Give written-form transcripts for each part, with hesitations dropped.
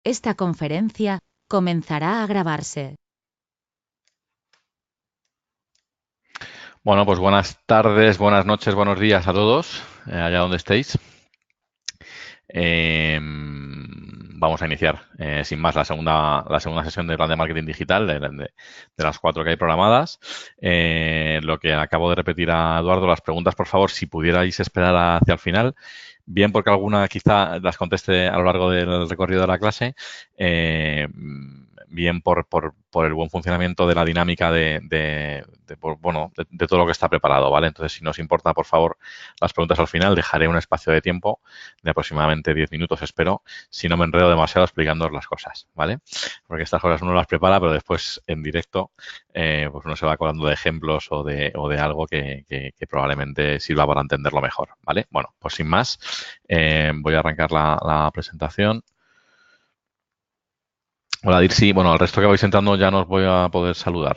Esta conferencia comenzará a grabarse. Bueno, pues buenas tardes, buenas noches, buenos días a todos, allá donde estéis. Vamos a iniciar, sin más, la segunda sesión de plan de marketing digital, de las 4 que hay programadas. Lo que acabo de repetir a Eduardo, las preguntas, por favor, si pudierais esperar hacia el final, bien porque alguna quizá las conteste a lo largo del recorrido de la clase, bien por el buen funcionamiento de la dinámica de todo lo que está preparado, ¿vale? Entonces, si nos importa, por favor, las preguntas al final, dejaré un espacio de tiempo de aproximadamente 10 minutos, espero, si no me enredo demasiado explicándoos las cosas, ¿vale? Porque estas cosas uno las prepara, pero después en directo pues uno se va acordando de ejemplos o de algo que probablemente sirva para entenderlo mejor, ¿vale? Bueno, pues sin más, voy a arrancar la presentación. Hola, Dirsi. Bueno, al resto que vais entrando ya no os voy a poder saludar,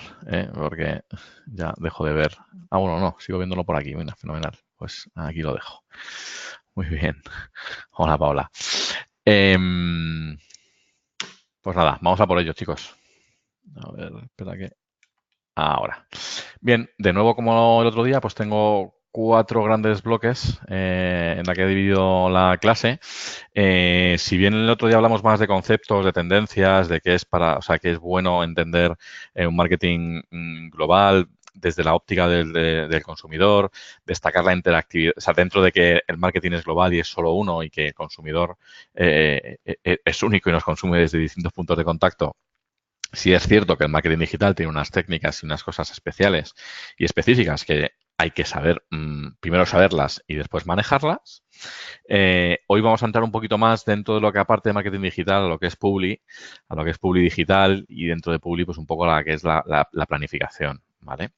porque ya dejo de ver. Ah, bueno, no, sigo viéndolo por aquí. Mira, fenomenal. Pues aquí lo dejo. Muy bien. Hola, Paola. Em, pues nada, vamos a por ello, chicos. A ver, espera que... Ahora. Bien, de nuevo como el otro día, pues tengo 4 grandes bloques en la que he dividido la clase. Si bien el otro día hablamos más de conceptos, de tendencias, de qué es o sea, qué es bueno entender un marketing global desde la óptica del consumidor, destacar la interactividad, o sea, dentro de que el marketing es global y es solo uno y que el consumidor es único y nos consume desde distintos puntos de contacto. Sí es cierto que el marketing digital tiene unas técnicas y unas cosas especiales y específicas que hay que saber, primero saberlas y después manejarlas. Hoy vamos a entrar un poquito más dentro de lo que aparte de marketing digital, a lo que es Publi, a lo que es Publi digital y dentro de Publi pues un poco la que es la planificación, ¿vale?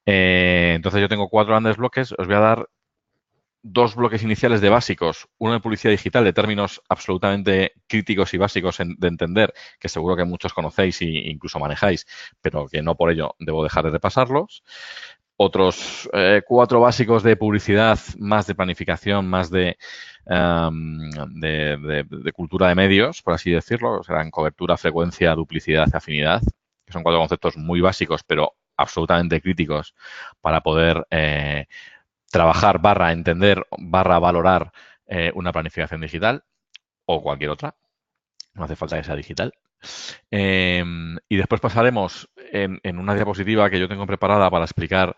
Entonces yo tengo 4 grandes bloques, os voy a dar 2 bloques iniciales de básicos, uno de publicidad digital de términos absolutamente críticos y básicos de entender, que seguro que muchos conocéis e incluso manejáis, pero que no por ello debo dejar de repasarlos. Otros 4 básicos de publicidad, más de planificación, más de cultura de medios, por así decirlo, serán cobertura, frecuencia, duplicidad, afinidad, que son 4 conceptos muy básicos, pero absolutamente críticos para poder trabajar entender valorar una planificación digital o cualquier otra. No hace falta que sea digital. Y después pasaremos en una diapositiva que yo tengo preparada para explicar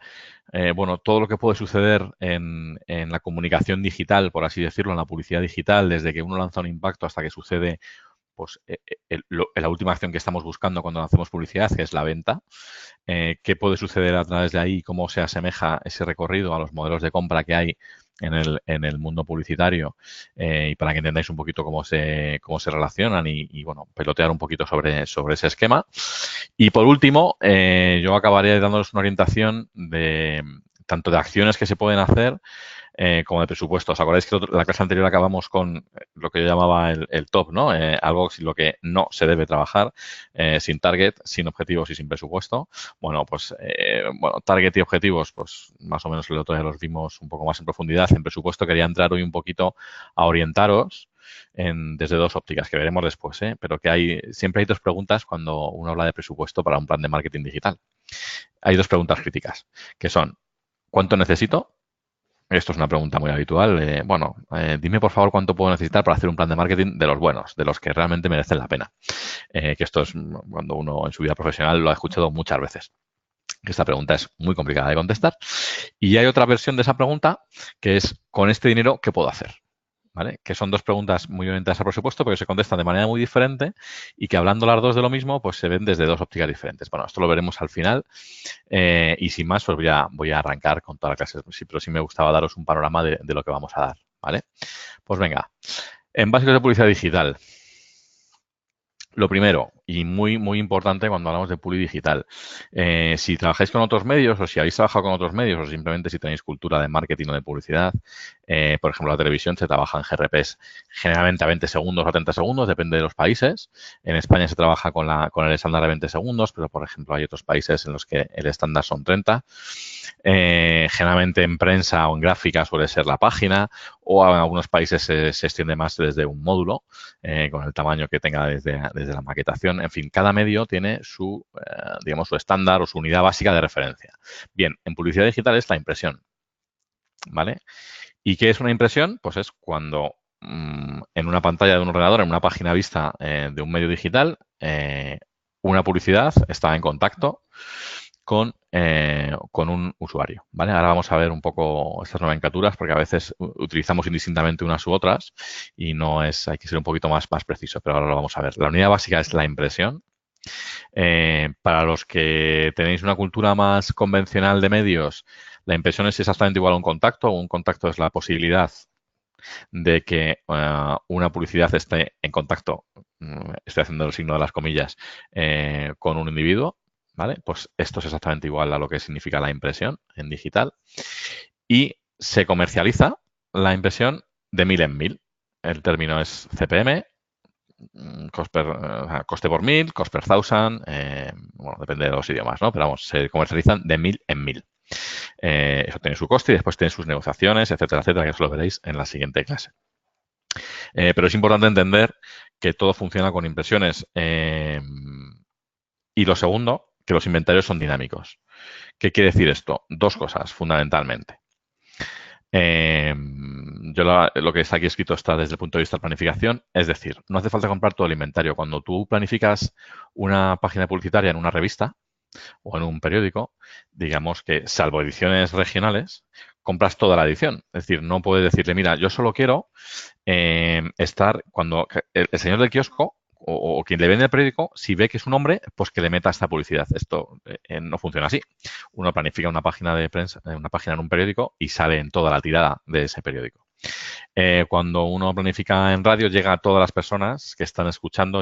bueno, todo lo que puede suceder en la comunicación digital, por así decirlo, en la publicidad digital, desde que uno lanza un impacto hasta que sucede pues, la última acción que estamos buscando cuando hacemos publicidad, que es la venta. Qué puede suceder a través de ahí, cómo se asemeja ese recorrido a los modelos de compra que hay en el mundo publicitario y para que entendáis un poquito cómo se relacionan bueno, pelotear un poquito sobre ese esquema. Y por último, yo acabaré dándoles una orientación de tanto de acciones que se pueden hacer como de presupuesto. ¿Os acordáis que la clase anterior acabamos con lo que yo llamaba el top, ¿no? Algo sin lo que no se debe trabajar, sin target, sin objetivos y sin presupuesto. Bueno, pues target y objetivos, pues más o menos el otro día los vimos un poco más en profundidad. En presupuesto quería entrar hoy un poquito a orientaros desde 2 ópticas que veremos después, pero que siempre hay 2 preguntas cuando uno habla de presupuesto para un plan de marketing digital. Hay 2 preguntas críticas, que son ¿cuánto necesito? Esto es una pregunta muy habitual. Dime por favor cuánto puedo necesitar para hacer un plan de marketing de los buenos, de los que realmente merecen la pena. Que esto es cuando uno en su vida profesional lo ha escuchado muchas veces. Esta pregunta es muy complicada de contestar. Y hay otra versión de esa pregunta que es, con este dinero, ¿qué puedo hacer? ¿Vale? Que son 2 preguntas muy orientadas al presupuesto, pero que se contestan de manera muy diferente y que hablando las 2 de lo mismo, pues se ven desde 2 ópticas diferentes. Bueno, esto lo veremos al final y sin más, pues voy a arrancar con toda la clase. Sí, pero sí me gustaba daros un panorama de lo que vamos a dar, ¿vale? Pues venga, en básicos de publicidad digital. Lo primero, y muy, muy importante cuando hablamos de publi digital. Si trabajáis con otros medios o si habéis trabajado con otros medios o simplemente si tenéis cultura de marketing o de publicidad, por ejemplo, la televisión se trabaja en GRPs generalmente a 20 segundos o a 30 segundos, depende de los países. En España se trabaja con el estándar de 20 segundos, pero, por ejemplo, hay otros países en los que el estándar son 30. Generalmente en prensa o en gráfica suele ser la página, o en algunos países se extiende más desde un módulo, con el tamaño que tenga desde la maquetación. En fin, cada medio tiene su, digamos, su estándar o su unidad básica de referencia. Bien, en publicidad digital es la impresión, ¿vale? ¿Y qué es una impresión? Pues es cuando en una pantalla de un ordenador, en una página vista de un medio digital, una publicidad está en contacto con un usuario, ¿vale? Ahora vamos a ver un poco estas nomenclaturas porque a veces utilizamos indistintamente unas u otras y hay que ser un poquito más preciso, pero ahora lo vamos a ver. La unidad básica es la impresión. Para los que tenéis una cultura más convencional de medios, la impresión es exactamente igual a un contacto. Un contacto es la posibilidad de que una publicidad esté en contacto, estoy haciendo el signo de las comillas, con un individuo, ¿vale? Pues esto es exactamente igual a lo que significa la impresión en digital. Y se comercializa la impresión de 1000 en 1000. El término es CPM, coste por 1000, cost per thousand, bueno, depende de los idiomas, ¿no? Pero vamos, se comercializan de 1000 en 1000. Eso tiene su coste y después tiene sus negociaciones, etcétera, etcétera, que eso lo veréis en la siguiente clase. Pero es importante entender que todo funciona con impresiones. Y lo segundo, que los inventarios son dinámicos. ¿Qué quiere decir esto? Dos cosas, fundamentalmente. Lo que está aquí escrito está desde el punto de vista de planificación, es decir, no hace falta comprar todo el inventario. Cuando tú planificas una página publicitaria en una revista o en un periódico, digamos que, salvo ediciones regionales, compras toda la edición. Es decir, no puedes decirle, mira, yo solo quiero estar cuando el señor del kiosco o quien le vende el periódico, si ve que es un hombre, pues que le meta esta publicidad. Esto no funciona así. Uno planifica una página de prensa, una página en un periódico y sale en toda la tirada de ese periódico. Cuando uno planifica en radio, llega a todas las personas que están escuchando.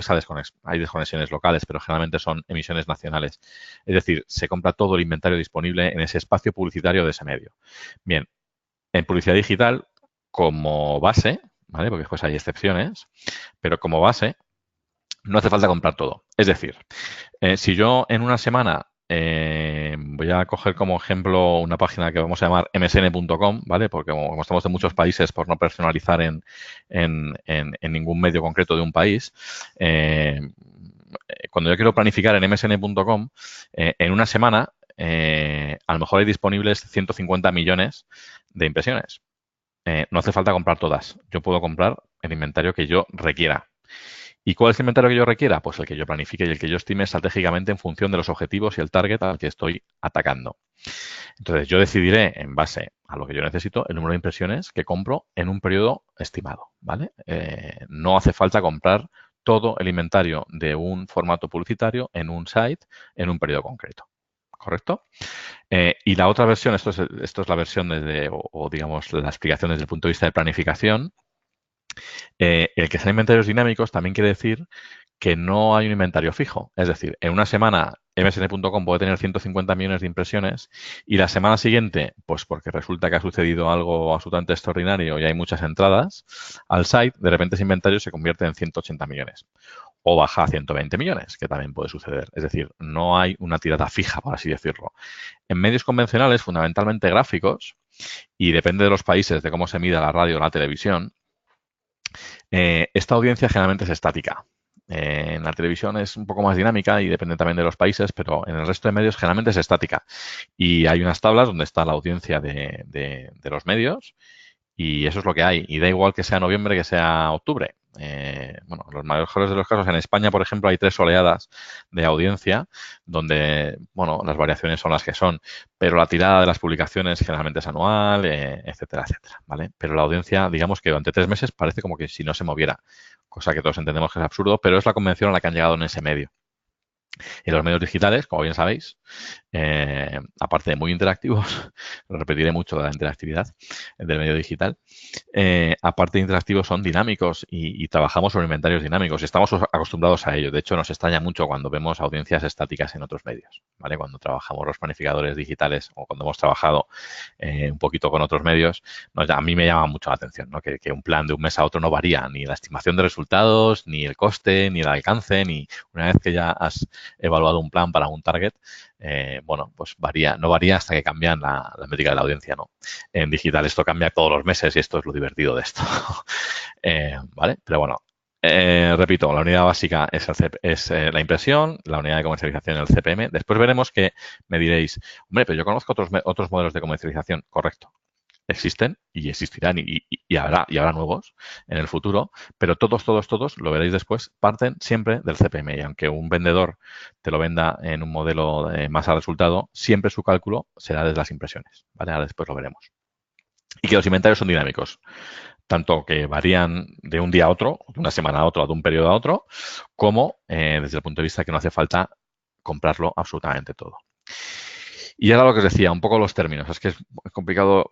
Hay desconexiones locales, pero generalmente son emisiones nacionales. Es decir, se compra todo el inventario disponible en ese espacio publicitario de ese medio. Bien, en publicidad digital, como base, ¿vale? Porque después hay excepciones, pero como base, no hace falta comprar todo. Es decir, si yo en una semana voy a coger como ejemplo una página que vamos a llamar msn.com, ¿vale? Porque como estamos de muchos países, por no personalizar en ningún medio concreto de un país, cuando yo quiero planificar en msn.com, en una semana, a lo mejor hay disponibles 150 millones de impresiones. No hace falta comprar todas. Yo puedo comprar el inventario que yo requiera. ¿Y cuál es el inventario que yo requiera? Pues el que yo planifique y el que yo estime estratégicamente en función de los objetivos y el target al que estoy atacando. Entonces, yo decidiré, en base a lo que yo necesito, el número de impresiones que compro en un periodo estimado, ¿vale? No hace falta comprar todo el inventario de un formato publicitario en un site en un periodo concreto. ¿Correcto? Y la otra versión, esto es la versión o digamos la explicación desde el punto de vista de planificación. El que sean inventarios dinámicos también quiere decir que no hay un inventario fijo. Es decir, en una semana msn.com puede tener 150 millones de impresiones y la semana siguiente, pues porque resulta que ha sucedido algo absolutamente extraordinario y hay muchas entradas al site, de repente ese inventario se convierte en 180 millones o baja a 120 millones, que también puede suceder. Es decir, no hay una tirada fija, por así decirlo. En medios convencionales, fundamentalmente gráficos, y depende de los países, de cómo se mida la radio o la televisión, esta audiencia generalmente es estática. En la televisión es un poco más dinámica y depende también de los países, pero en el resto de medios generalmente es estática. Y hay unas tablas donde está la audiencia de los medios y eso es lo que hay. Y da igual que sea noviembre que sea octubre. Bueno, los mejores de los casos, en España, por ejemplo, hay 3 oleadas de audiencia donde, bueno, las variaciones son las que son, pero la tirada de las publicaciones generalmente es anual, etcétera, etcétera, ¿vale? Pero la audiencia, digamos que durante 3 meses parece como que si no se moviera, cosa que todos entendemos que es absurdo, pero es la convención a la que han llegado en ese medio. En los medios digitales, como bien sabéis, aparte de muy interactivos, lo repetiré mucho de la interactividad del medio digital, aparte de interactivos son dinámicos y trabajamos sobre inventarios dinámicos y estamos acostumbrados a ello. De hecho, nos extraña mucho cuando vemos audiencias estáticas en otros medios, ¿vale? Cuando trabajamos los planificadores digitales o cuando hemos trabajado un poquito con otros medios, a mí me llama mucho la atención, ¿no? Que un plan de un mes a otro no varía, ni la estimación de resultados, ni el coste, ni el alcance, ni una vez que ya has evaluado un plan para un target, bueno, pues varía, no varía hasta que cambian la métrica de la audiencia, ¿no? En digital esto cambia todos los meses y esto es lo divertido de esto. ¿Vale? Pero bueno, repito, la unidad básica es la impresión, la unidad de comercialización el CPM. Después veremos que me diréis, hombre, pero yo conozco otros modelos de comercialización. Correcto. Existen y existirán y habrá nuevos en el futuro, pero todos, lo veréis después, parten siempre del CPM. Y aunque un vendedor te lo venda en un modelo de masa resultado, siempre su cálculo será desde las impresiones. ¿Vale? Ahora después lo veremos. Y que los inventarios son dinámicos, tanto que varían de un día a otro, de una semana a otro, de un periodo a otro, como desde el punto de vista que no hace falta comprarlo absolutamente todo. Y ahora lo que os decía, un poco los términos. Es que es complicado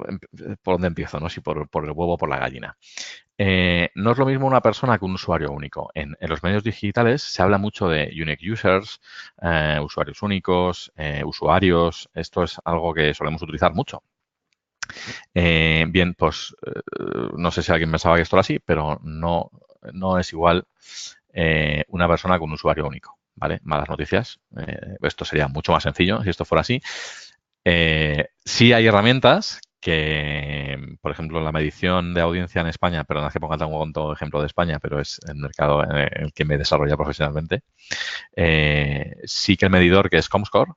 por dónde empiezo, ¿no? Si por el huevo o por la gallina. No es lo mismo una persona que un usuario único. En los medios digitales se habla mucho de unique users, usuarios únicos, usuarios. Esto es algo que solemos utilizar mucho. Bien, pues no sé si alguien pensaba que esto era así, pero no es igual una persona con un usuario único. ¿Vale? Malas noticias. Esto sería mucho más sencillo si esto fuera así. Sí hay herramientas que, por ejemplo, la medición de audiencia en España, perdón que ponga tanto ejemplo de España, pero es el mercado en el que me desarrolla profesionalmente. Sí que el medidor, que es Comscore,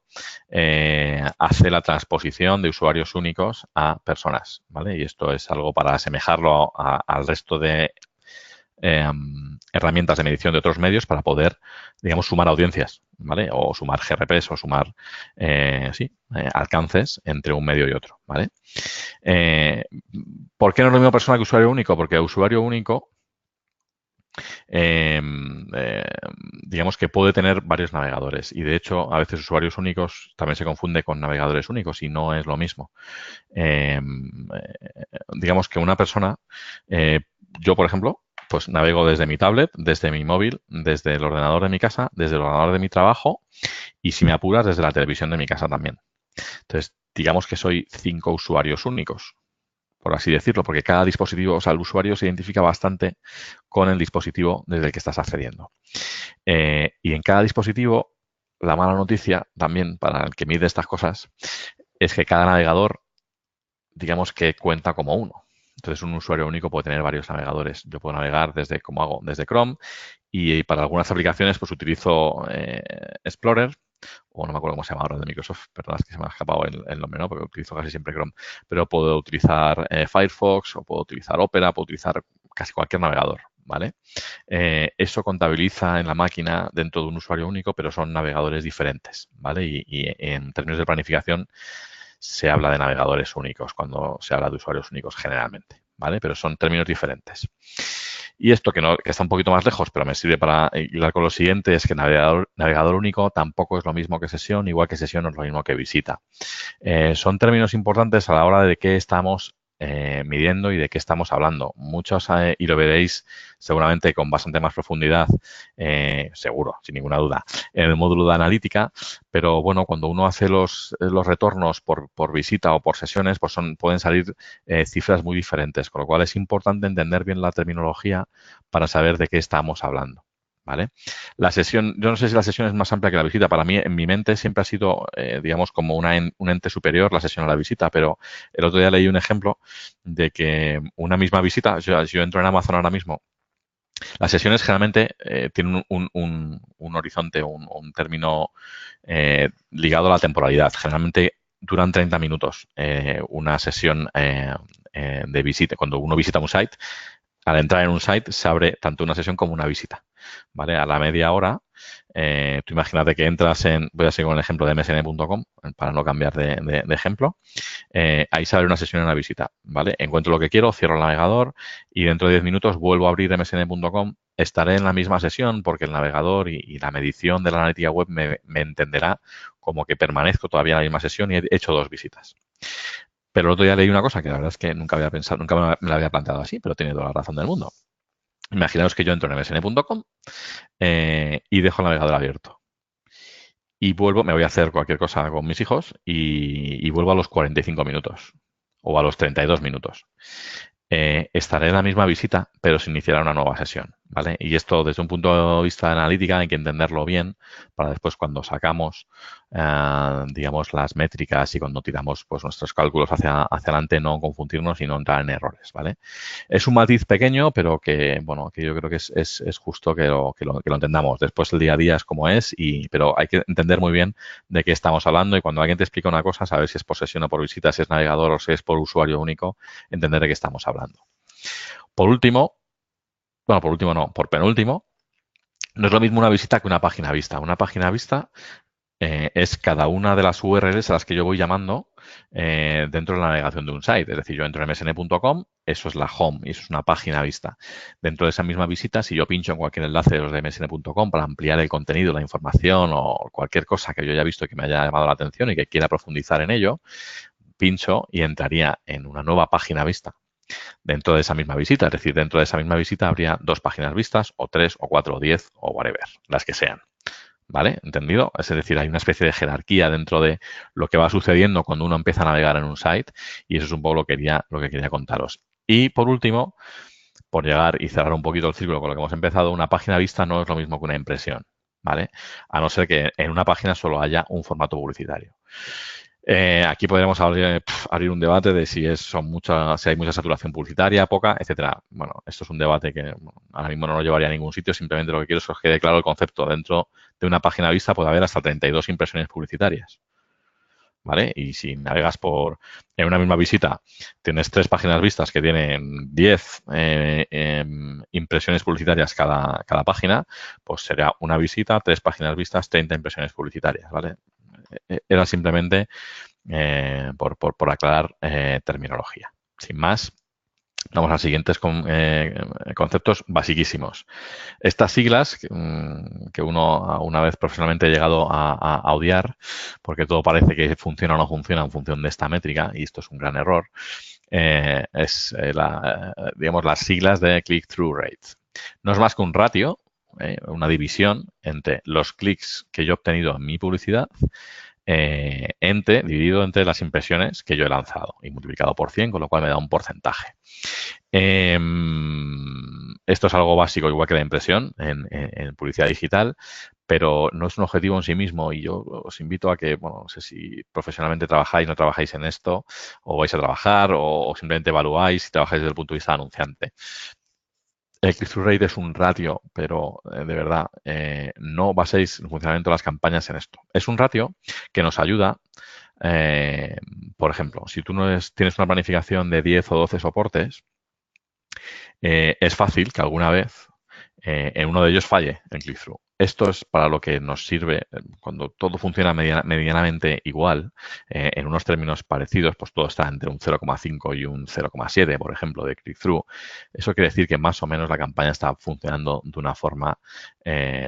hace la transposición de usuarios únicos a personas, ¿vale? Y esto es algo para asemejarlo al resto de herramientas de medición de otros medios para poder, digamos, sumar audiencias, ¿vale? O sumar GRPs o sumar, alcances entre un medio y otro, ¿vale? ¿Por qué no es lo mismo persona que usuario único? Porque usuario único, digamos que puede tener varios navegadores y de hecho a veces usuarios únicos también se confunde con navegadores únicos y no es lo mismo. Digamos que una persona, yo por ejemplo, pues navego desde mi tablet, desde mi móvil, desde el ordenador de mi casa, desde el ordenador de mi trabajo y si me apuras desde la televisión de mi casa también. Entonces, digamos que soy 5 usuarios únicos, por así decirlo, porque cada dispositivo, o sea, el usuario se identifica bastante con el dispositivo desde el que estás accediendo. Y en cada dispositivo, la mala noticia también para el que mide estas cosas es que cada navegador, digamos que cuenta como uno. Entonces, un usuario único puede tener varios navegadores. Yo puedo navegar desde, como hago, desde Chrome y para algunas aplicaciones pues utilizo Explorer o no me acuerdo cómo se llama ahora de Microsoft, perdón, es que se me ha escapado el nombre, ¿no? Porque utilizo casi siempre Chrome, pero puedo utilizar Firefox o puedo utilizar Opera, puedo utilizar casi cualquier navegador, ¿vale? Eso contabiliza en la máquina dentro de un usuario único, pero son navegadores diferentes, ¿vale? Y en términos de planificación se habla de navegadores únicos cuando se habla de usuarios únicos generalmente, ¿vale? Pero son términos diferentes. Y esto que está un poquito más lejos, pero me sirve para hilar con lo siguiente, es que navegador único tampoco es lo mismo que sesión, igual que sesión no es lo mismo que visita. Son términos importantes a la hora de qué estamos midiendo y de qué estamos hablando. Muchos, y lo veréis seguramente con bastante más profundidad, seguro, sin ninguna duda, en el módulo de analítica, pero bueno, cuando uno hace los retornos por visita o por sesiones, pues pueden salir cifras muy diferentes, con lo cual es importante entender bien la terminología para saber de qué estamos hablando. ¿Vale? La sesión, yo no sé si la sesión es más amplia que la visita. Para mí, en mi mente, siempre ha sido, digamos, como un ente superior la sesión a la visita, pero el otro día leí un ejemplo de que una misma visita, yo entro en Amazon ahora mismo, las sesiones generalmente tienen un horizonte, un término ligado a la temporalidad. Generalmente duran 30 minutos una sesión de visita. Cuando uno visita un site, al entrar en un site se abre tanto una sesión como una visita, ¿vale? A la media hora, tú imagínate que entras en, voy a seguir con el ejemplo de msn.com para no cambiar de ejemplo. Ahí se abre una sesión en una visita, ¿vale? Encuentro lo que quiero, cierro el navegador y dentro de 10 minutos vuelvo a abrir msn.com. Estaré en la misma sesión porque el navegador y la medición de la analítica web me entenderá como que permanezco todavía en la misma sesión y he hecho 2 visitas. Pero el otro día leí una cosa que la verdad es que nunca había pensado, nunca me la había planteado así, pero tiene toda la razón del mundo. Imaginaos que yo entro en msn.com y dejo el navegador abierto. Y vuelvo, me voy a hacer cualquier cosa con mis hijos y vuelvo a los 45 minutos o a los 32 minutos. Estaré en la misma visita, pero se iniciará una nueva sesión, ¿vale? Y esto desde un punto de vista de analítica hay que entenderlo bien para después cuando sacamos, digamos, las métricas y cuando tiramos pues, nuestros cálculos hacia adelante no confundirnos y no entrar en errores, ¿vale? Es un matiz pequeño, pero que, bueno, que yo creo que es justo que lo entendamos. Después el día a día es como es, pero hay que entender muy bien de qué estamos hablando y cuando alguien te explica una cosa, saber si es por sesión o por visita, si es navegador o si es por usuario único, entender de qué estamos hablando. Por último, bueno, por último no, por penúltimo, no es lo mismo una visita que una página vista. Una página vista es cada una de las URLs a las que yo voy llamando dentro de la navegación de un site. Es decir, yo entro en msn.com, eso es la home y eso es una página vista. Dentro de esa misma visita, si yo pincho en cualquier enlace de los de msn.com para ampliar el contenido, la información o cualquier cosa que yo haya visto que me haya llamado la atención y que quiera profundizar en ello, pincho y entraría en una nueva página vista dentro de esa misma visita. Es decir, dentro de esa misma visita habría 2 páginas vistas, o 3, o 4, o 10, o whatever, las que sean. ¿Vale? ¿Entendido? Es decir, hay una especie de jerarquía dentro de lo que va sucediendo cuando uno empieza a navegar en un site y eso es un poco lo que quería contaros. Y por último, por llegar y cerrar un poquito el círculo con lo que hemos empezado, una página vista no es lo mismo que una impresión, ¿vale? A no ser que en una página solo haya un formato publicitario. Aquí podríamos abrir un debate de si si hay mucha saturación publicitaria, poca, etcétera. Bueno, esto es un debate que ahora mismo no lo llevaría a ningún sitio. Simplemente lo que quiero es que os quede claro el concepto. Dentro de una página vista puede haber hasta 32 impresiones publicitarias. ¿Vale? Y si navegas en una misma visita, tienes 3 páginas vistas que tienen 10 impresiones publicitarias cada página, pues será una visita, 3 páginas vistas, 30 impresiones publicitarias, ¿vale? Era simplemente por aclarar terminología. Sin más, vamos a siguientes conceptos basiquísimos. Estas siglas que uno una vez profesionalmente ha llegado a odiar, porque todo parece que funciona o no funciona en función de esta métrica, y esto es un gran error, digamos, las siglas de click-through rate. No es más que un ratio, una división entre los clics que yo he obtenido en mi publicidad dividido entre las impresiones que yo he lanzado y multiplicado por 100, con lo cual me da un porcentaje. Esto es algo básico, igual que la impresión en publicidad digital, pero no es un objetivo en sí mismo y yo os invito a que, bueno, no sé si profesionalmente trabajáis, no trabajáis en esto, o vais a trabajar, o simplemente evaluáis si trabajáis desde el punto de vista anunciante. El click-through rate es un ratio, pero de verdad, no baséis el funcionamiento de las campañas en esto. Es un ratio que nos ayuda, por ejemplo, si tú tienes una planificación de 10 o 12 soportes, es fácil que alguna vez en uno de ellos falle el click-through. Esto es para lo que nos sirve cuando todo funciona medianamente igual, en unos términos parecidos, pues todo está entre un 0,5 y un 0,7, por ejemplo, de click-through. Eso quiere decir que más o menos la campaña está funcionando de una forma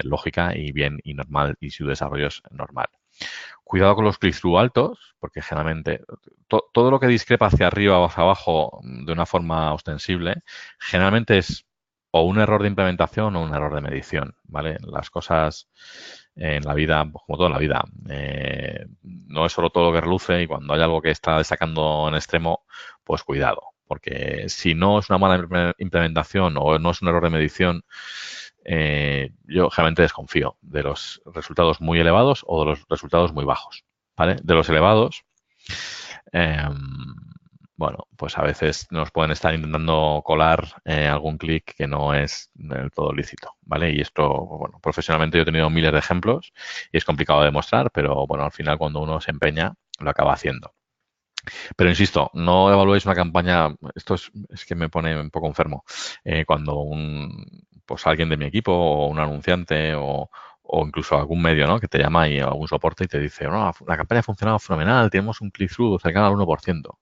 lógica y bien y normal y su desarrollo es normal. Cuidado con los click-through altos, porque generalmente todo lo que discrepa hacia arriba o hacia abajo de una forma ostensible, generalmente es o un error de implementación o un error de medición, ¿vale? Las cosas en la vida, pues como todo en la vida, no es solo todo lo que reluce y cuando hay algo que está destacando en extremo, pues cuidado, porque si no es una mala implementación o no es un error de medición, yo generalmente desconfío de los resultados muy elevados o de los resultados muy bajos, ¿vale? De los elevados, bueno, pues a veces nos pueden estar intentando colar algún clic que no es del todo lícito, ¿vale? Y esto, bueno, profesionalmente yo he tenido miles de ejemplos y es complicado de demostrar, pero bueno, al final cuando uno se empeña lo acaba haciendo. Pero insisto, no evaluéis una campaña, esto es que me pone un poco enfermo, cuando pues alguien de mi equipo o un anunciante o incluso algún medio, ¿no? Que te llama y algún soporte y te dice, no, la campaña ha funcionado fenomenal, tenemos un click-through cercano al 1%.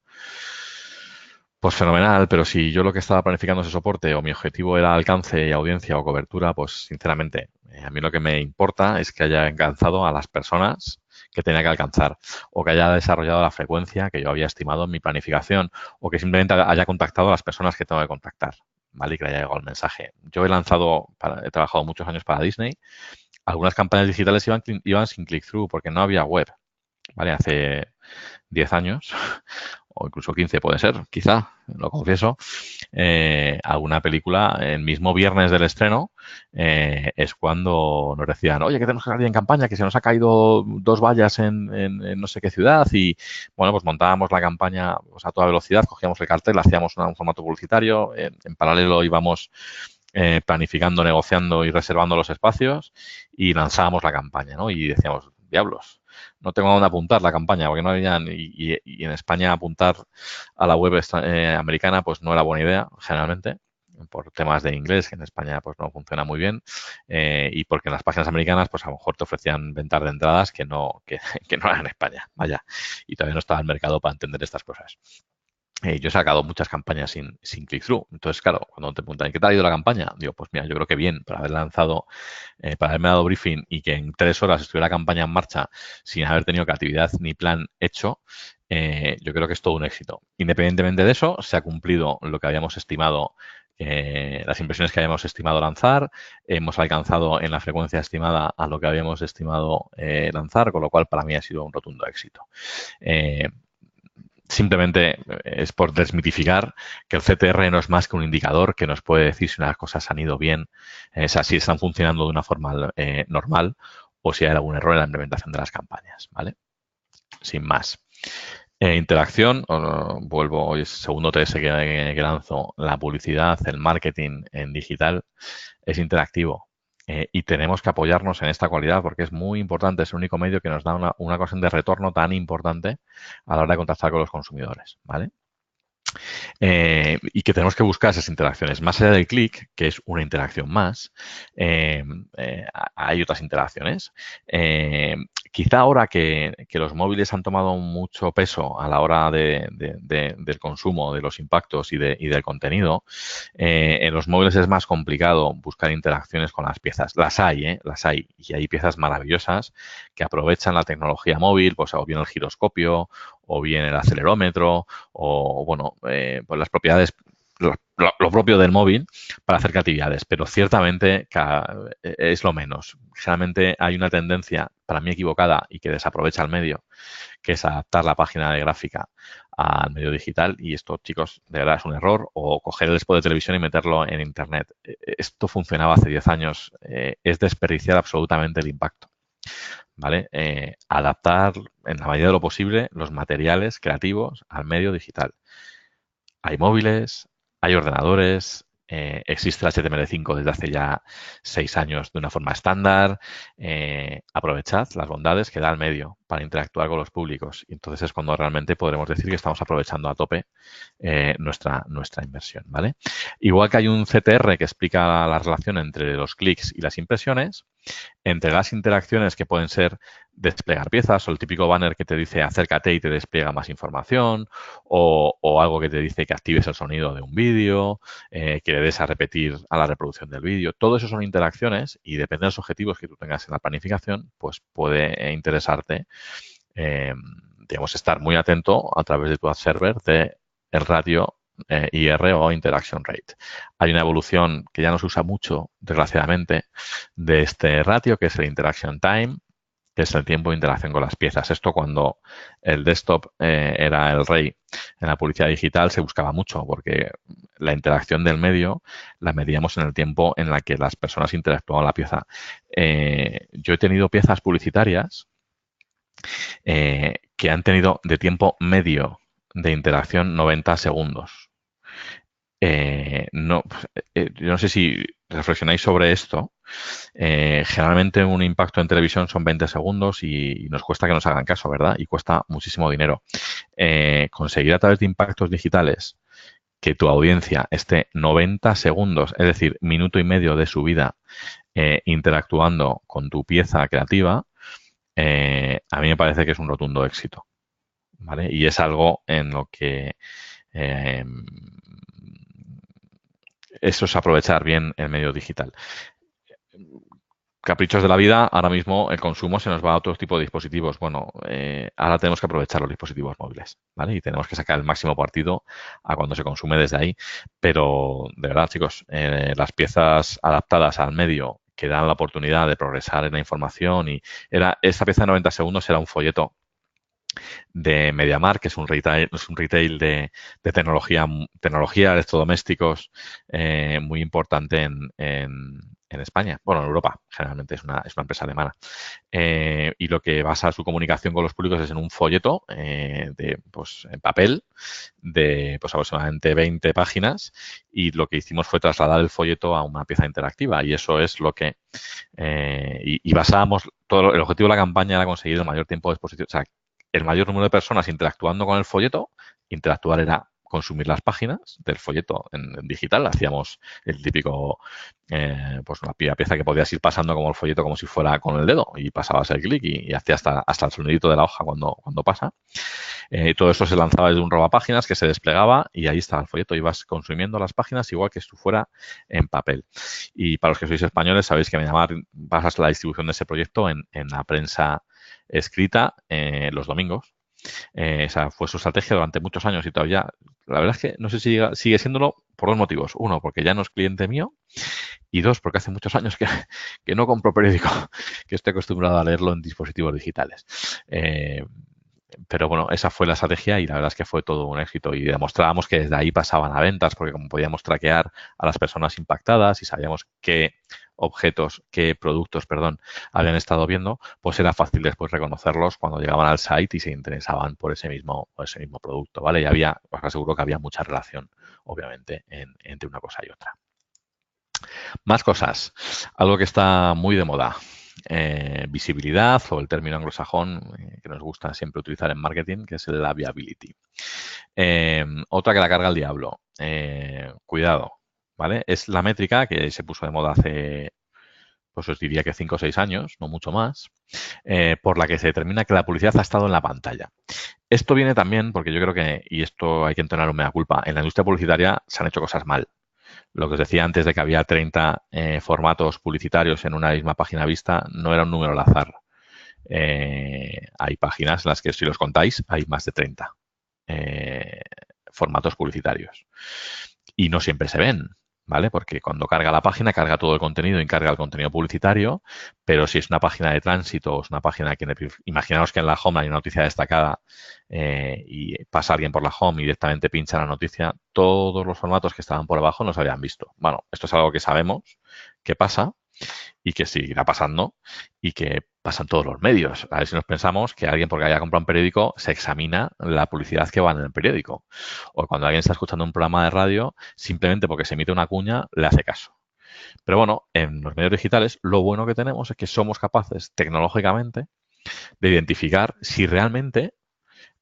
Pues fenomenal, pero si yo lo que estaba planificando ese soporte o mi objetivo era alcance y audiencia o cobertura, pues sinceramente, a mí lo que me importa es que haya alcanzado a las personas que tenía que alcanzar o que haya desarrollado la frecuencia que yo había estimado en mi planificación o que simplemente haya contactado a las personas que tengo que contactar, ¿vale? Y que le haya llegado el mensaje. Yo he trabajado muchos años para Disney. Algunas campañas digitales iban sin click-through porque no había web, ¿vale? Hace 10 años o incluso 15 puede ser, quizá, lo confieso, alguna película, el mismo viernes del estreno, es cuando nos decían, oye, que tenemos que salir en campaña, que se nos ha caído 2 vallas en no sé qué ciudad y, bueno, pues montábamos la campaña pues, a toda velocidad, cogíamos el cartel, hacíamos un formato publicitario, en paralelo íbamos planificando, negociando y reservando los espacios y lanzábamos la campaña, ¿no? Y decíamos, diablos, no tengo a dónde apuntar la campaña, porque no había, y en España apuntar a la web americana pues no era buena idea, generalmente, por temas de inglés, que en España pues no funciona muy bien, y porque en las páginas americanas pues a lo mejor te ofrecían ventas de entradas que no eran en España, vaya, y todavía no estaba el mercado para entender estas cosas. Yo he sacado muchas campañas sin click-through. Entonces, claro, cuando te preguntan, ¿qué tal ha ido la campaña? Digo, pues mira, yo creo que bien, para haber lanzado, para haberme dado briefing y que en 3 horas estuviera la campaña en marcha sin haber tenido creatividad ni plan hecho, yo creo que es todo un éxito. Independientemente de eso, se ha cumplido lo que habíamos estimado, las impresiones que habíamos estimado lanzar, hemos alcanzado en la frecuencia estimada a lo que habíamos estimado lanzar, con lo cual para mí ha sido un rotundo éxito. Eh, Simplemente es por desmitificar que el CTR no es más que un indicador que nos puede decir si unas cosas han ido bien, o sea, si están funcionando de una forma normal o si hay algún error en la implementación de las campañas, ¿vale? Sin más. Interacción, vuelvo, hoy es el segundo TS que lanzo, la publicidad, el marketing en digital es interactivo. Y tenemos que apoyarnos en esta cualidad porque es muy importante, es el único medio que nos da una ocasión de retorno tan importante a la hora de contactar con los consumidores, ¿vale? Y que tenemos que buscar esas interacciones. Más allá del clic, que es una interacción más, hay otras interacciones. Quizá ahora que los móviles han tomado mucho peso a la hora del consumo, de los impactos y del contenido, en los móviles es más complicado buscar interacciones con las piezas. Las hay, ¿eh? Las hay. Y hay piezas maravillosas que aprovechan la tecnología móvil, pues o bien el giroscopio, o bien el acelerómetro, o bueno, pues las propiedades, lo propio del móvil para hacer actividades, pero ciertamente es lo menos. Generalmente hay una tendencia, para mí equivocada, y que desaprovecha el medio, que es adaptar la página de gráfica al medio digital y esto, chicos, de verdad es un error, o coger el spot de televisión y meterlo en Internet. Esto funcionaba hace 10 años, es desperdiciar absolutamente el impacto. ¿Vale? Adaptar en la medida de lo posible los materiales creativos al medio digital. Hay móviles, hay ordenadores, existe el HTML5 desde hace ya 6 años de una forma estándar. Aprovechad las bondades que da el medio para interactuar con los públicos. Y entonces es cuando realmente podremos decir que estamos aprovechando a tope nuestra inversión, ¿vale? Igual que hay un CTR que explica la relación entre los clics y las impresiones, entre las interacciones que pueden ser desplegar piezas o el típico banner que te dice acércate y te despliega más información o algo que te dice que actives el sonido de un vídeo, que le des a repetir a la reproducción del vídeo. Todo eso son interacciones y depende de los objetivos que tú tengas en la planificación, pues puede interesarte, digamos, estar muy atento a través de tu ad server de el ratio IR o Interaction Rate. Hay una evolución que ya no se usa mucho, desgraciadamente, de este ratio, que es el Interaction Time, que es el tiempo de interacción con las piezas. Esto cuando el desktop era el rey en la publicidad digital se buscaba mucho porque la interacción del medio la medíamos en el tiempo en la que las personas interactuaban con la pieza. Yo he tenido piezas publicitarias que han tenido de tiempo medio de interacción 90 segundos. Yo no sé si reflexionáis sobre esto, generalmente un impacto en televisión son 20 segundos y nos cuesta que nos hagan caso, ¿verdad? Y cuesta muchísimo dinero. Conseguir a través de impactos digitales que tu audiencia esté 90 segundos, es decir, minuto y medio de su vida interactuando con tu pieza creativa, a mí me parece que es un rotundo éxito, ¿vale? Y es algo en lo que eso es aprovechar bien el medio digital. Caprichos de la vida, ahora mismo el consumo se nos va a otro tipo de dispositivos. Bueno, ahora tenemos que aprovechar los dispositivos móviles, ¿vale? Y tenemos que sacar el máximo partido a cuando se consume desde ahí. Pero, de verdad, chicos, las piezas adaptadas al medio que dan la oportunidad de progresar en la información esta pieza de 90 segundos era un folleto de MediaMarkt, que es un retail de tecnología, electrodomésticos muy importante en España. Bueno, en Europa, generalmente es una empresa alemana. Y lo que basa su comunicación con los públicos es en un folleto en papel de aproximadamente 20 páginas, y lo que hicimos fue trasladar el folleto a una pieza interactiva, y eso es lo que y basábamos el objetivo de la campaña era conseguir el mayor tiempo de exposición, o sea, el mayor número de personas interactuando con el folleto. Interactuar era consumir las páginas del folleto en digital. Hacíamos el típico, una pieza que podías ir pasando como el folleto como si fuera con el dedo, y pasabas el clic y hacía hasta el sonidito de la hoja cuando pasa. Todo esto se lanzaba desde un robapáginas que se desplegaba y ahí estaba el folleto. Ibas consumiendo las páginas igual que si fuera en papel. Y para los que sois españoles, sabéis que MediaMarkt basas la distribución de ese proyecto en la prensa escrita los domingos. Esa fue su estrategia durante muchos años y todavía, la verdad es que no sé si sigue siéndolo por dos motivos. Uno, porque ya no es cliente mío, y dos, porque hace muchos años que no compro periódico, que estoy acostumbrado a leerlo en dispositivos digitales. Pero bueno, esa fue la estrategia y la verdad es que fue todo un éxito, y demostrábamos que desde ahí pasaban a ventas, porque como podíamos traquear a las personas impactadas y sabíamos qué productos, habían estado viendo, pues era fácil después reconocerlos cuando llegaban al site y se interesaban por ese mismo producto, ¿vale? Y os aseguro que había mucha relación, obviamente, entre una cosa y otra. Más cosas. Algo que está muy de moda. Visibilidad, o el término anglosajón que nos gusta siempre utilizar en marketing, que es la viability. Otra que la carga el diablo. Cuidado, ¿vale? Es la métrica que se puso de moda hace, pues os diría que 5 o 6 años, no mucho más, por la que se determina que la publicidad ha estado en la pantalla. Esto viene también porque yo creo que, y esto hay que entonar un mea culpa, en la industria publicitaria se han hecho cosas mal. Lo que os decía antes de que había 30 formatos publicitarios en una misma página vista, no era un número al azar. Hay páginas en las que, si los contáis, hay más de 30 formatos publicitarios. Y no siempre se ven, ¿vale? Porque cuando carga la página, carga todo el contenido y carga el contenido publicitario, pero si es una página de tránsito, o es una página que, imaginaos que en la home hay una noticia destacada y pasa alguien por la home y directamente pincha la noticia, todos los formatos que estaban por abajo no se habían visto. Bueno, esto es algo que sabemos que pasa y que seguirá pasando y que pasan todos los medios. A ver si nos pensamos que alguien, porque haya comprado un periódico, se examina la publicidad que va en el periódico. O cuando alguien está escuchando un programa de radio, simplemente porque se emite una cuña, le hace caso. Pero bueno, en los medios digitales lo bueno que tenemos es que somos capaces tecnológicamente de identificar si realmente,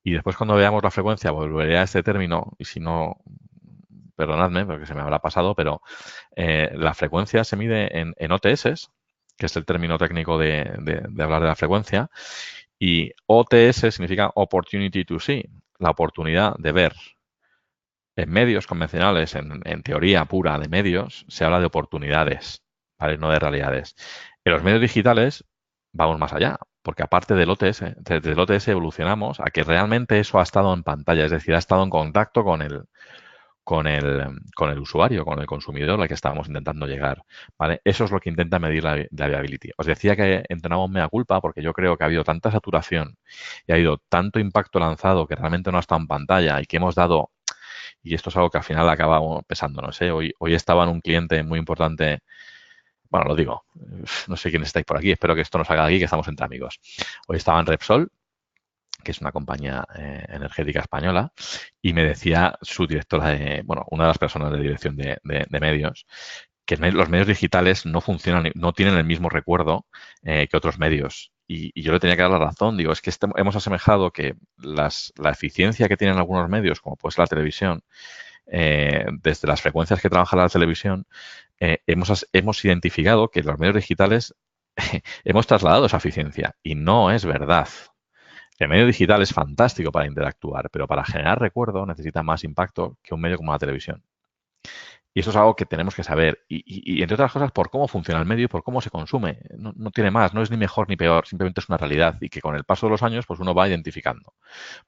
y después cuando veamos la frecuencia volveré a este término, y si no, perdonadme porque se me habrá pasado, pero la frecuencia se mide en OTS, que es el término técnico de hablar de la frecuencia, y OTS significa Opportunity to See, la oportunidad de ver. En medios convencionales, en teoría pura de medios, se habla de oportunidades, ¿vale? No de realidades. En los medios digitales vamos más allá, porque aparte del OTS, desde el OTS evolucionamos a que realmente eso ha estado en pantalla, es decir, ha estado en contacto con el usuario, con el consumidor al que estábamos intentando llegar, ¿vale? Eso es lo que intenta medir la viability. Os decía que entonamos mea culpa porque yo creo que ha habido tanta saturación y ha habido tanto impacto lanzado que realmente no ha estado en pantalla y que hemos dado, y esto es algo que al final acaba pesándonos, ¿eh? Hoy estaba en un cliente muy importante, bueno, lo digo, no sé quién estáis por aquí, espero que esto nos haga de aquí, que estamos entre amigos. Hoy estaba en Repsol, que es una compañía energética española, y me decía su directora una de las personas de dirección de medios, que los medios digitales no funcionan, no tienen el mismo recuerdo que otros medios. Y yo le tenía que dar la razón. Digo, es que hemos asemejado que la eficiencia que tienen algunos medios, como puede ser la televisión, desde las frecuencias que trabaja la televisión, hemos identificado que los medios digitales hemos trasladado esa eficiencia. Y no es verdad. El medio digital es fantástico para interactuar, pero para generar recuerdo necesita más impacto que un medio como la televisión. Y eso es algo que tenemos que saber. Y entre otras cosas, por cómo funciona el medio y por cómo se consume. No tiene más, no es ni mejor ni peor, simplemente es una realidad y que con el paso de los años pues uno va identificando.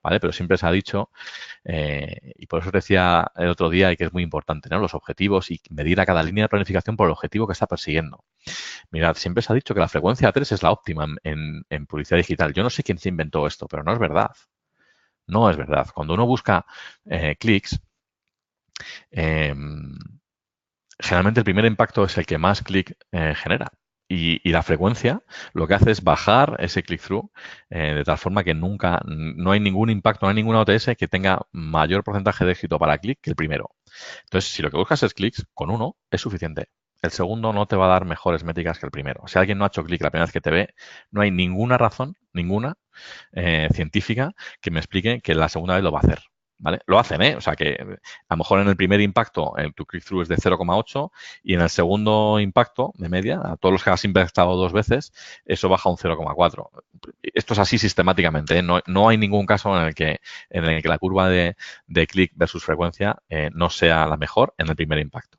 ¿Vale? Pero siempre se ha dicho, y por eso os decía el otro día, y que es muy importante, ¿no? Los objetivos y medir a cada línea de planificación por el objetivo que está persiguiendo. Mirad, siempre se ha dicho que la frecuencia 3 es la óptima en publicidad digital. Yo no sé quién se inventó esto, pero no es verdad. No es verdad. Cuando uno busca clics, eh, generalmente el primer impacto es el que más clic genera. Y la frecuencia lo que hace es bajar ese click-through de tal forma que nunca, no hay ningún impacto, no hay ninguna OTS que tenga mayor porcentaje de éxito para clic que el primero. Entonces, si lo que buscas es clics, con uno es suficiente. El segundo no te va a dar mejores métricas que el primero. Si alguien no ha hecho clic la primera vez que te ve, no hay ninguna razón, ninguna científica que me explique que la segunda vez lo va a hacer. ¿Vale? Lo hacen, ¿eh? O sea que a lo mejor en el primer impacto tu click-through es de 0,8 y en el segundo impacto de media, a todos los que has impactado 2 veces, eso baja un 0,4. Esto es así sistemáticamente, ¿eh? No hay ningún caso en el que la curva de clic versus frecuencia no sea la mejor en el primer impacto.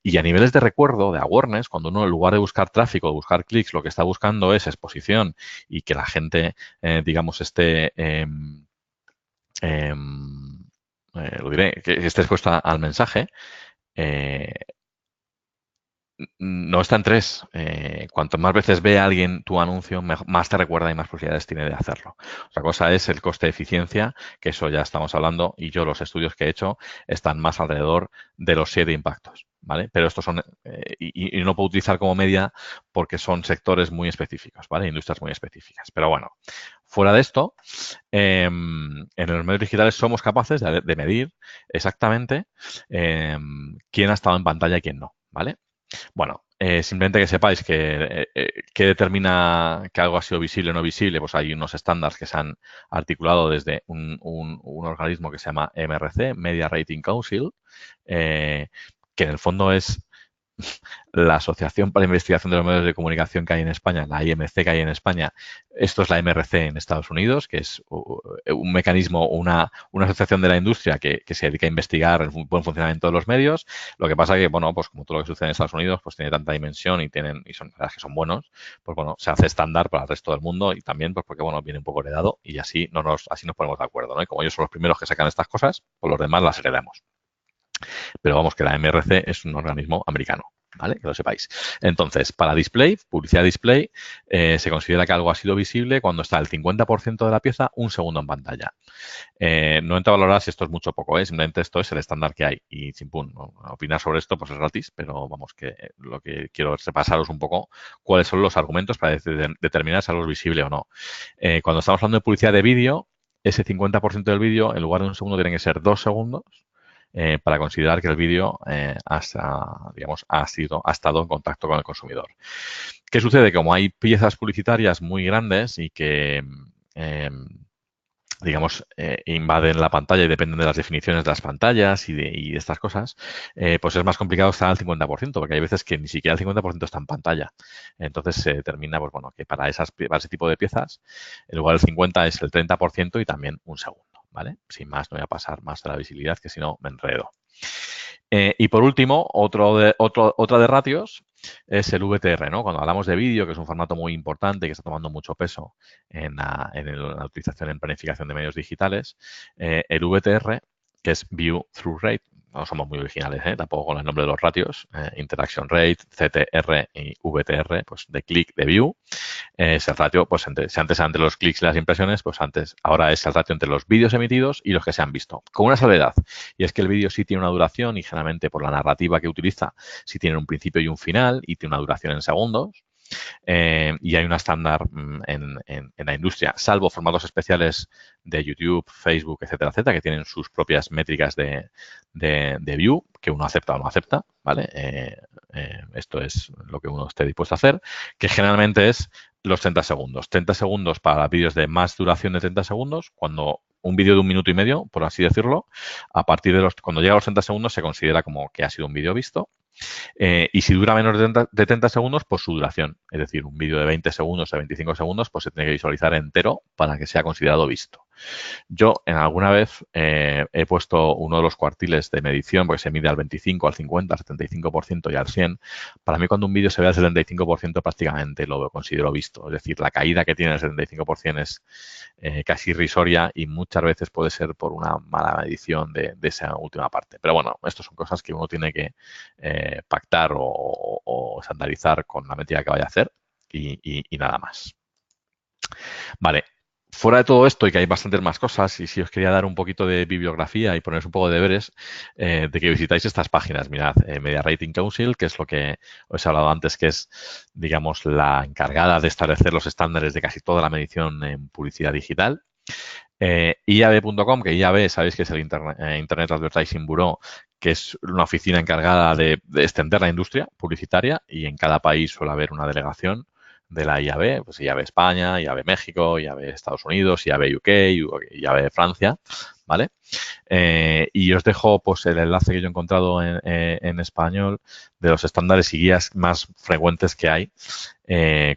Y a niveles de recuerdo, de awareness, cuando uno en lugar de buscar tráfico, de buscar clics, lo que está buscando es exposición y que la gente, digamos, esté lo diré, que esté expuesta al mensaje, eh, no está en 3. Cuanto más veces ve a alguien tu anuncio, más te recuerda y más posibilidades tiene de hacerlo. Otra cosa es el coste de eficiencia, que eso ya estamos hablando, y yo los estudios que he hecho están más alrededor de los 7 impactos. ¿Vale? Pero estos son, y no puedo utilizar como media porque son sectores muy específicos, ¿vale? Industrias muy específicas. Pero bueno, fuera de esto, en los medios digitales somos capaces de medir exactamente quién ha estado en pantalla y quién no, ¿vale? Bueno, simplemente que sepáis que determina que algo ha sido visible o no visible, pues hay unos estándares que se han articulado desde un organismo que se llama MRC, Media Rating Council, que en el fondo es la Asociación para la Investigación de los Medios de Comunicación que hay en España, la IMC que hay en España. Esto es la MRC en Estados Unidos, que es un mecanismo, una asociación de la industria que se dedica a investigar el buen funcionamiento de los medios. Lo que pasa que, bueno, pues como todo lo que sucede en Estados Unidos, pues tiene tanta dimensión y son las que son buenos, pues bueno, se hace estándar para el resto del mundo y también pues porque, bueno, viene un poco heredado y así nos ponemos de acuerdo, ¿no? Y como ellos son los primeros que sacan estas cosas, pues los demás las heredamos. Pero vamos, que la MRC es un organismo americano, ¿vale? Que lo sepáis. Entonces, para display, publicidad display, se considera que algo ha sido visible cuando está el 50% de la pieza un segundo en pantalla. No entro a valorar si esto es mucho o poco, simplemente esto es el estándar que hay. Y chimpún, ¿no? Opinar sobre esto pues es gratis, pero vamos, que lo que quiero es repasaros un poco cuáles son los argumentos para determinar si algo es visible o no. Cuando estamos hablando de publicidad de vídeo, ese 50% del vídeo, en lugar de un segundo, tiene que ser 2 segundos. Para considerar que el vídeo ha estado en contacto con el consumidor. ¿Qué sucede? Como hay piezas publicitarias muy grandes y que, invaden la pantalla y dependen de las definiciones de las pantallas y de estas cosas, pues es más complicado estar al 50%, porque hay veces que ni siquiera el 50% está en pantalla. Entonces se determina, pues bueno, que para ese tipo de piezas, en lugar del 50 es el 30% y también un segundo. ¿Vale? Sin más, no voy a pasar más de la visibilidad, que si no me enredo. Y por último, otra de ratios es el VTR, ¿no? Cuando hablamos de vídeo, que es un formato muy importante que está tomando mucho peso en la utilización en planificación de medios digitales, el VTR, que es View Through Rate, no somos muy originales, tampoco con el nombre de los ratios, Interaction Rate, CTR y VTR, pues de click, de view, es el ratio, pues si antes entre los clics y las impresiones, pues ahora es el ratio entre los vídeos emitidos y los que se han visto, con una salvedad, y es que el vídeo sí tiene una duración y generalmente por la narrativa que utiliza, sí tiene un principio y un final y tiene una duración en segundos. y hay un estándar en la industria, salvo formatos especiales de YouTube, Facebook, etcétera, etcétera, que tienen sus propias métricas de view, que uno acepta o no acepta, ¿vale? Esto es lo que uno esté dispuesto a hacer, que generalmente es los 30 segundos. 30 segundos para vídeos de más duración de 30 segundos, cuando un vídeo de 1 minuto y medio, por así decirlo, a partir de cuando llega a los 30 segundos se considera como que ha sido un vídeo visto. Y si dura menos de 30 segundos, pues su duración. Es decir, un vídeo de 20 segundos o 25 segundos, pues se tiene que visualizar entero para que sea considerado visto. Yo en alguna vez he puesto uno de los cuartiles de medición, porque se mide al 25, al 50, al 75% y al 100. Para mí, cuando un vídeo se ve al 75%, prácticamente lo considero visto. Es decir, la caída que tiene el 75% es casi irrisoria y muchas veces puede ser por una mala medición de esa última parte. Pero bueno, estas son cosas que uno tiene que pactar o estandarizar con la métrica que vaya a hacer y nada más. Vale, fuera de todo esto y que hay bastantes más cosas, y si os quería dar un poquito de bibliografía y poneros un poco de deberes, de que visitáis estas páginas. Mirad, Media Rating Council, que es lo que os he hablado antes, que es, digamos, la encargada de establecer los estándares de casi toda la medición en publicidad digital. IAB.com, que IAB sabéis que es el Internet Advertising Bureau, que es una oficina encargada de extender la industria publicitaria, y en cada país suele haber una delegación de la IAB, pues IAB España, IAB México, IAB Estados Unidos, IAB UK, IAB Francia, ¿vale? Y os dejo pues el enlace que yo he encontrado en español de los estándares y guías más frecuentes que hay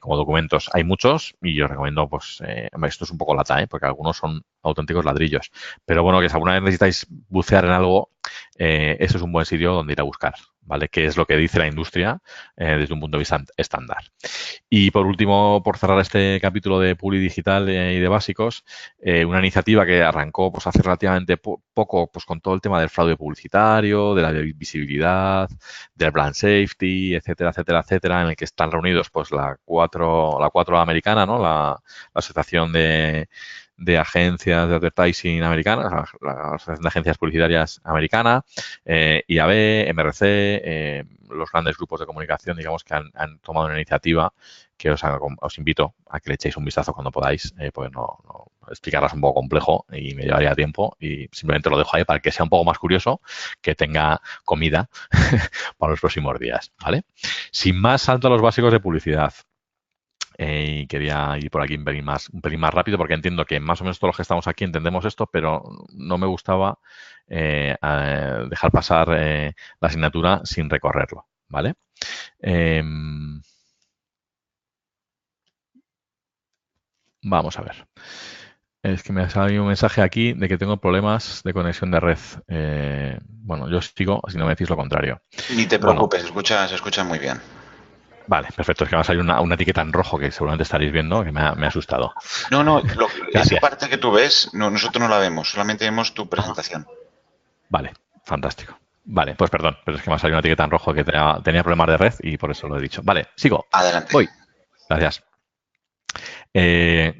como documentos. Hay muchos y yo recomiendo, pues, esto es un poco lata, porque algunos son auténticos ladrillos. Pero bueno, que si alguna vez necesitáis bucear en algo, eso es un buen sitio donde ir a buscar, ¿vale? Que es lo que dice la industria desde un punto de vista estándar. Y por último, por cerrar este capítulo de Publi Digital y de básicos, una iniciativa que arrancó pues hace relativamente poco pues con todo el tema del fraude publicitario, de la visibilidad, del brand safety, etcétera, etcétera, etcétera, en el que están reunidos pues la 4 americana, ¿no? La asociación de agencias de advertising americanas, la Asociación de Agencias Publicitarias Americana, IAB, MRC, los grandes grupos de comunicación, digamos, que han tomado una iniciativa que os invito a que le echéis un vistazo cuando podáis, pues no explicarlas un poco complejo y me llevaría tiempo, y simplemente lo dejo ahí para que sea un poco más curioso, que tenga comida para los próximos días, ¿vale? Sin más, salto a los básicos de publicidad. Y quería ir por aquí un pelín más rápido, porque entiendo que más o menos todos los que estamos aquí entendemos esto, pero no me gustaba dejar pasar la asignatura sin recorrerlo, ¿vale? Vamos a ver. Es que me ha salido un mensaje aquí de que tengo problemas de conexión de red. Bueno, yo sigo, si no me decís lo contrario. Ni te Bueno, preocupes, se escucha muy bien. vale, perfecto. Es que me ha salido una etiqueta en rojo que seguramente estaréis viendo, que me ha asustado. No, esa Gracias. parte que tú ves, nosotros no la vemos, solamente vemos tu presentación. Vale, fantástico. Vale, pues perdón, pero es que me ha salido una etiqueta en rojo que tenía problemas de red y por eso lo he dicho. Vale, sigo. Adelante. Voy. Gracias.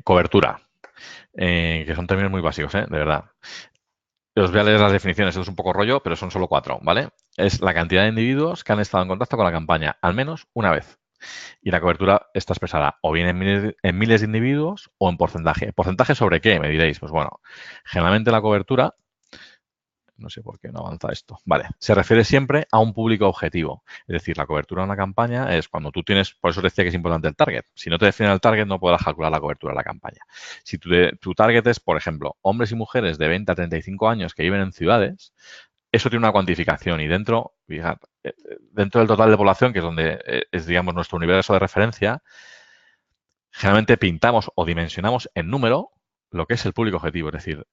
Cobertura, que son términos muy básicos, de verdad. Os voy a leer las definiciones, esto es un poco rollo, pero son solo 4, ¿vale? Es la cantidad de individuos que han estado en contacto con la campaña al menos una vez. Y la cobertura está expresada o bien en miles de individuos o en porcentaje. ¿Porcentaje sobre qué? Me diréis. Pues bueno, generalmente la cobertura, no sé por qué no avanza esto. Vale, se refiere siempre a un público objetivo. Es decir, la cobertura de una campaña es cuando tú tienes, por eso decía que es importante el target. Si no te define el target, no podrás calcular la cobertura de la campaña. Si tu target es, por ejemplo, hombres y mujeres de 20 a 35 años que viven en ciudades, eso tiene una cuantificación y dentro del total de población, que es donde es, digamos, nuestro universo de referencia, generalmente pintamos o dimensionamos en número lo que es el público objetivo. Es decir,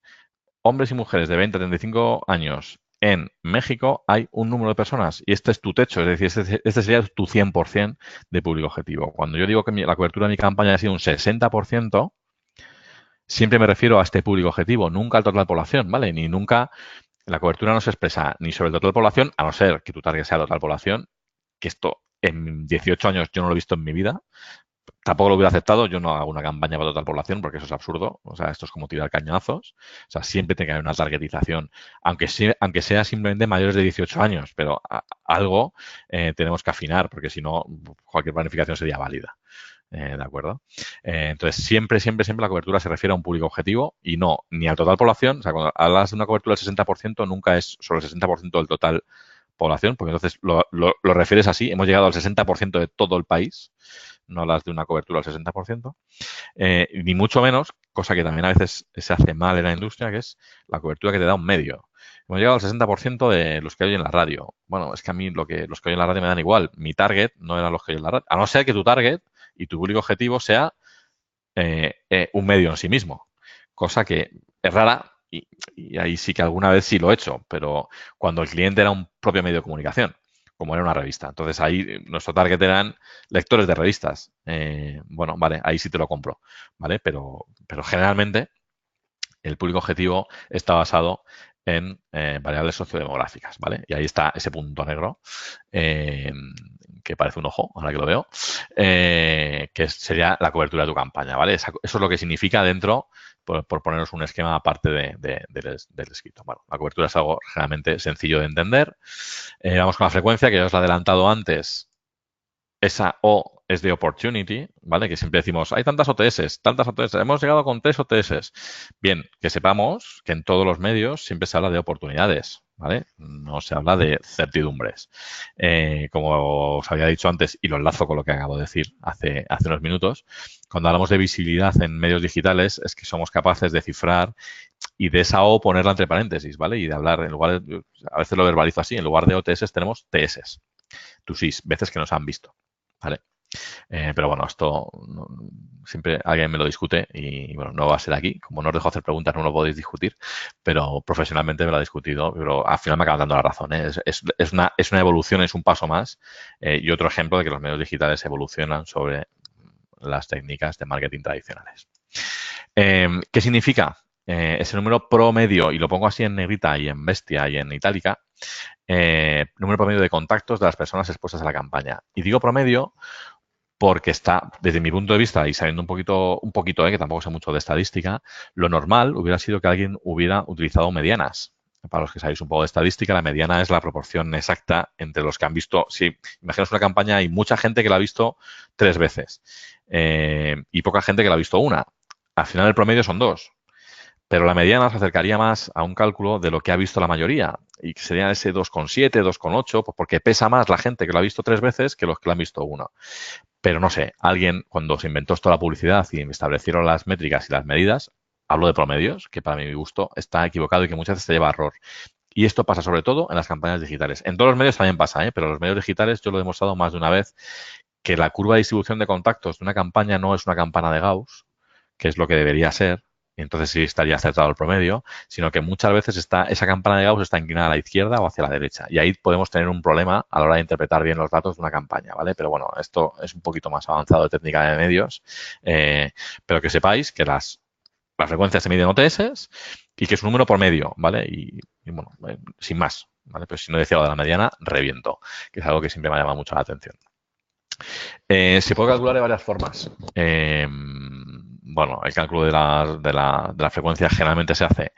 hombres y mujeres de 20 a 35 años en México hay un número de personas y este es tu techo, es decir, este sería tu 100% de público objetivo. Cuando yo digo que la cobertura de mi campaña ha sido un 60%, siempre me refiero a este público objetivo, nunca al total de población, ¿vale? Ni nunca, la cobertura no se expresa ni sobre el total de población, a no ser que tu target sea total población, que esto en 18 años yo no lo he visto en mi vida. Tampoco lo hubiera aceptado, yo no hago una campaña para total población porque eso es absurdo, o sea, esto es como tirar cañonazos, o sea, siempre tiene que haber una targetización, aunque sea simplemente mayores de 18 años, pero algo tenemos que afinar porque si no, cualquier planificación sería válida. ¿De acuerdo? Entonces, siempre la cobertura se refiere a un público objetivo y no ni a total población. O sea, cuando hablas de una cobertura del 60%, nunca es solo el 60% del total población, porque entonces lo refieres así. Hemos llegado al 60% de todo el país, no hablas de una cobertura al 60%. Ni mucho menos, cosa que también a veces se hace mal en la industria, que es la cobertura que te da un medio. Hemos llegado al 60% de los que oyen la radio. Bueno, es que a mí los que oyen la radio me dan igual. Mi target no eran los que oyen la radio. A no ser que tu target y tu público objetivo sea un medio en sí mismo. Cosa que es rara y ahí sí que alguna vez sí lo he hecho, pero cuando el cliente era un propio medio de comunicación, como era una revista. Entonces ahí nuestro target eran lectores de revistas. Bueno, vale, ahí sí te lo compro, ¿vale? Pero generalmente el público objetivo está basado en variables sociodemográficas, ¿vale? Y ahí está ese punto negro que parece un ojo, ahora que lo veo, que sería la cobertura de tu campaña, ¿vale? Eso es lo que significa dentro, por poneros un esquema aparte del escrito. Bueno, la cobertura es algo realmente sencillo de entender. Vamos con la frecuencia, que ya os la he adelantado antes. Esa O es de opportunity, ¿vale? Que siempre decimos, hay tantas OTS, hemos llegado con 3 OTS. Bien, que sepamos que en todos los medios siempre se habla de oportunidades, ¿vale? No se habla de certidumbres. Como os había dicho antes, y lo enlazo con lo que acabo de decir hace unos minutos, cuando hablamos de visibilidad en medios digitales es que somos capaces de cifrar y de esa O ponerla entre paréntesis, ¿vale? Y de hablar, en lugar de, a veces lo verbalizo así, en lugar de OTS tenemos TS, TUSIS, veces que nos han visto. ¿Vale? Pero bueno, esto siempre alguien me lo discute y bueno, no va a ser aquí. Como no os dejo hacer preguntas, no lo podéis discutir, pero profesionalmente me lo ha discutido, pero al final me acaban dando la razón. Es una evolución, es un paso más y otro ejemplo de que los medios digitales evolucionan sobre las técnicas de marketing tradicionales. ¿Qué significa? Ese número promedio, y lo pongo así en negrita y en bestia y en itálica, número promedio de contactos de las personas expuestas a la campaña. Y digo promedio porque está, desde mi punto de vista, y sabiendo un poquito, que tampoco sé mucho de estadística, lo normal hubiera sido que alguien hubiera utilizado medianas. Para los que sabéis un poco de estadística, la mediana es la proporción exacta entre los que han visto, si imaginaos una campaña, hay mucha gente que la ha visto 3 veces y poca gente que la ha visto una. Al final el promedio son 2. Pero la mediana se acercaría más a un cálculo de lo que ha visto la mayoría. Y sería ese 2,7, 2,8, pues porque pesa más la gente que lo ha visto 3 veces que los que lo han visto una. Pero no sé, alguien cuando se inventó esto la publicidad y establecieron las métricas y las medidas, hablo de promedios, que para mi gusto está equivocado y que muchas veces se lleva a error. Y esto pasa sobre todo en las campañas digitales. En todos los medios también pasa, pero en los medios digitales yo lo he demostrado más de una vez que la curva de distribución de contactos de una campaña no es una campana de Gauss, que es lo que debería ser, y entonces sí estaría acertado el promedio, sino que muchas veces esa campana de Gauss está inclinada a la izquierda o hacia la derecha. Y ahí podemos tener un problema a la hora de interpretar bien los datos de una campaña, ¿vale? Pero bueno, esto es un poquito más avanzado de técnica de medios, pero que sepáis que las frecuencias se miden OTS y que es un número por medio, ¿vale? Y bueno, sin más, ¿vale? Pero si no decía lo de la mediana, reviento, que es algo que siempre me ha llamado mucho la atención. Se puede calcular de varias formas. Bueno, el cálculo de la frecuencia generalmente se hace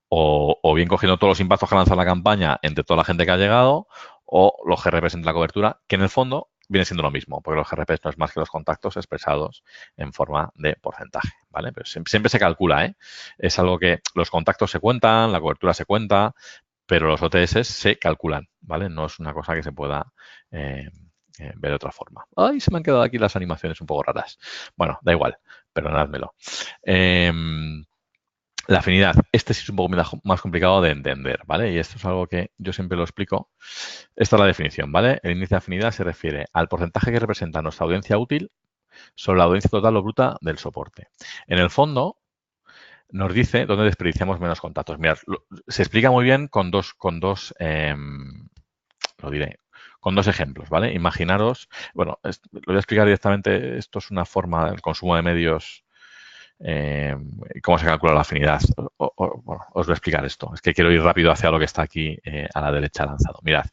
o bien cogiendo todos los impactos que ha lanzado la campaña entre toda la gente que ha llegado o los GRPs entre la cobertura, que en el fondo viene siendo lo mismo, porque los GRPs no es más que los contactos expresados en forma de porcentaje, ¿vale? Pero siempre se calcula, ¿eh? Es algo que los contactos se cuentan, la cobertura se cuenta, pero los OTS se calculan, ¿vale? No es una cosa que se pueda ver de otra forma. Ay, se me han quedado aquí las animaciones un poco raras. Bueno, da igual, perdonádmelo. La afinidad. Este sí es un poco más complicado de entender, ¿vale? Y esto es algo que yo siempre lo explico. Esta es la definición, ¿vale? El índice de afinidad se refiere al porcentaje que representa nuestra audiencia útil sobre la audiencia total o bruta del soporte. En el fondo, nos dice dónde desperdiciamos menos contactos. Mirad, se explica muy bien con dos ejemplos, ¿vale? Imaginaros, bueno, lo voy a explicar directamente, esto es una forma del consumo de medios, cómo se calcula la afinidad. Bueno, os voy a explicar esto, es que quiero ir rápido hacia lo que está aquí a la derecha lanzado. Mirad,